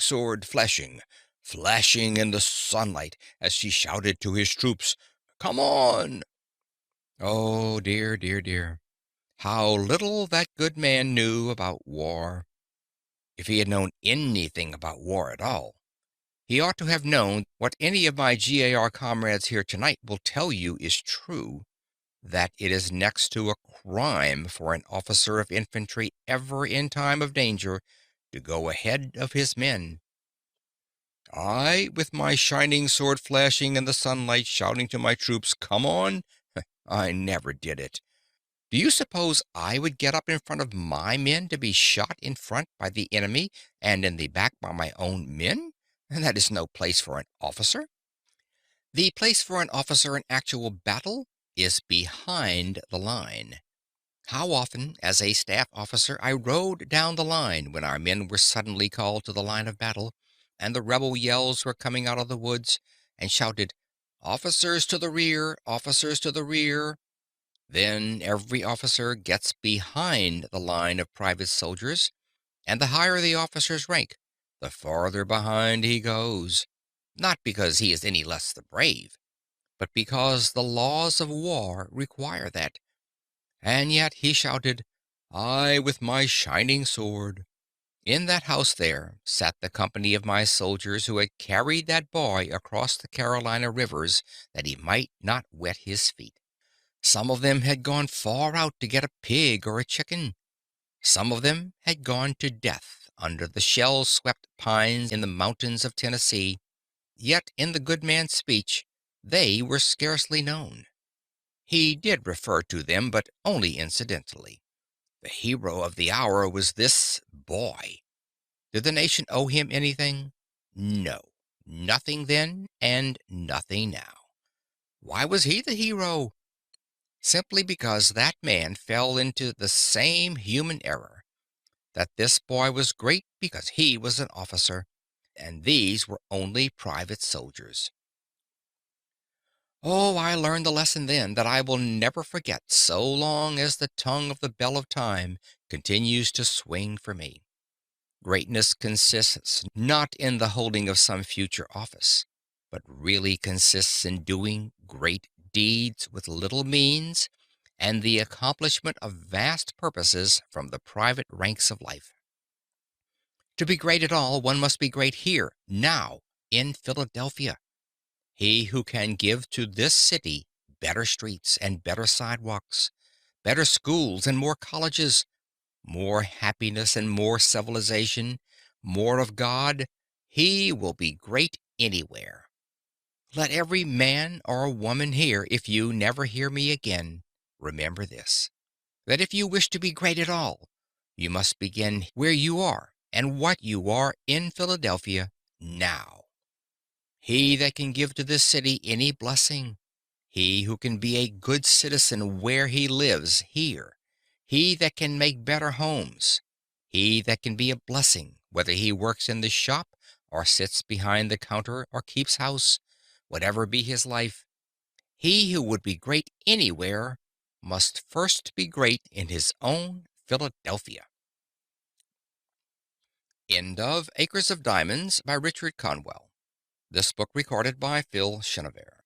sword flashing in the sunlight as he shouted to his troops, 'Come on!' Oh, dear, dear, dear. How little that good man knew about war. If he had known anything about war at all, he ought to have known what any of my GAR comrades here tonight will tell you is true, that it is next to a crime for an officer of infantry ever in time of danger to go ahead of his men. I, with my shining sword flashing in the sunlight, shouting to my troops, 'Come on!' I never did it. Do you suppose I would get up in front of my men to be shot in front by the enemy and in the back by my own men? That is no place for an officer. The place for an officer in actual battle is behind the line. How often, as a staff officer, I rode down the line when our men were suddenly called to the line of battle, and the rebel yells were coming out of the woods, and shouted, 'Officers to the rear! Officers to the rear!' Then every officer gets behind the line of private soldiers, and the higher the officer's rank, the farther behind he goes. Not because he is any less the brave, but because the laws of war require that. And yet he shouted, 'I with my shining sword.' In that house there sat the company of my soldiers who had carried that boy across the Carolina rivers that he might not wet his feet. Some of them had gone far out to get a pig or a chicken. Some of them had gone to death under the shell-swept pines in the mountains of Tennessee. Yet in the good man's speech they were scarcely known. He did refer to them, but only incidentally. The hero of the hour was this boy. Did the nation owe him anything? No. Nothing then, and nothing now. Why was he the hero? Simply because that man fell into the same human error, that this boy was great because he was an officer, and these were only private soldiers. Oh, I learned the lesson then that I will never forget so long as the tongue of the bell of time continues to swing for me. Greatness consists not in the holding of some future office, but really consists in doing great deeds with little means and the accomplishment of vast purposes from the private ranks of life. To be great at all, one must be great here, now, in Philadelphia. He who can give to this city better streets and better sidewalks, better schools and more colleges, more happiness and more civilization, more of God, he will be great anywhere. Let every man or woman here, if you never hear me again, remember this, that if you wish to be great at all, you must begin where you are and what you are in Philadelphia now. He that can give to this city any blessing, he who can be a good citizen where he lives here, he that can make better homes, he that can be a blessing, whether he works in the shop or sits behind the counter or keeps house, whatever be his life, he who would be great anywhere must first be great in his own Philadelphia. End of Acres of Diamonds by Richard Conwell. This book recorded by Phil Chenevert.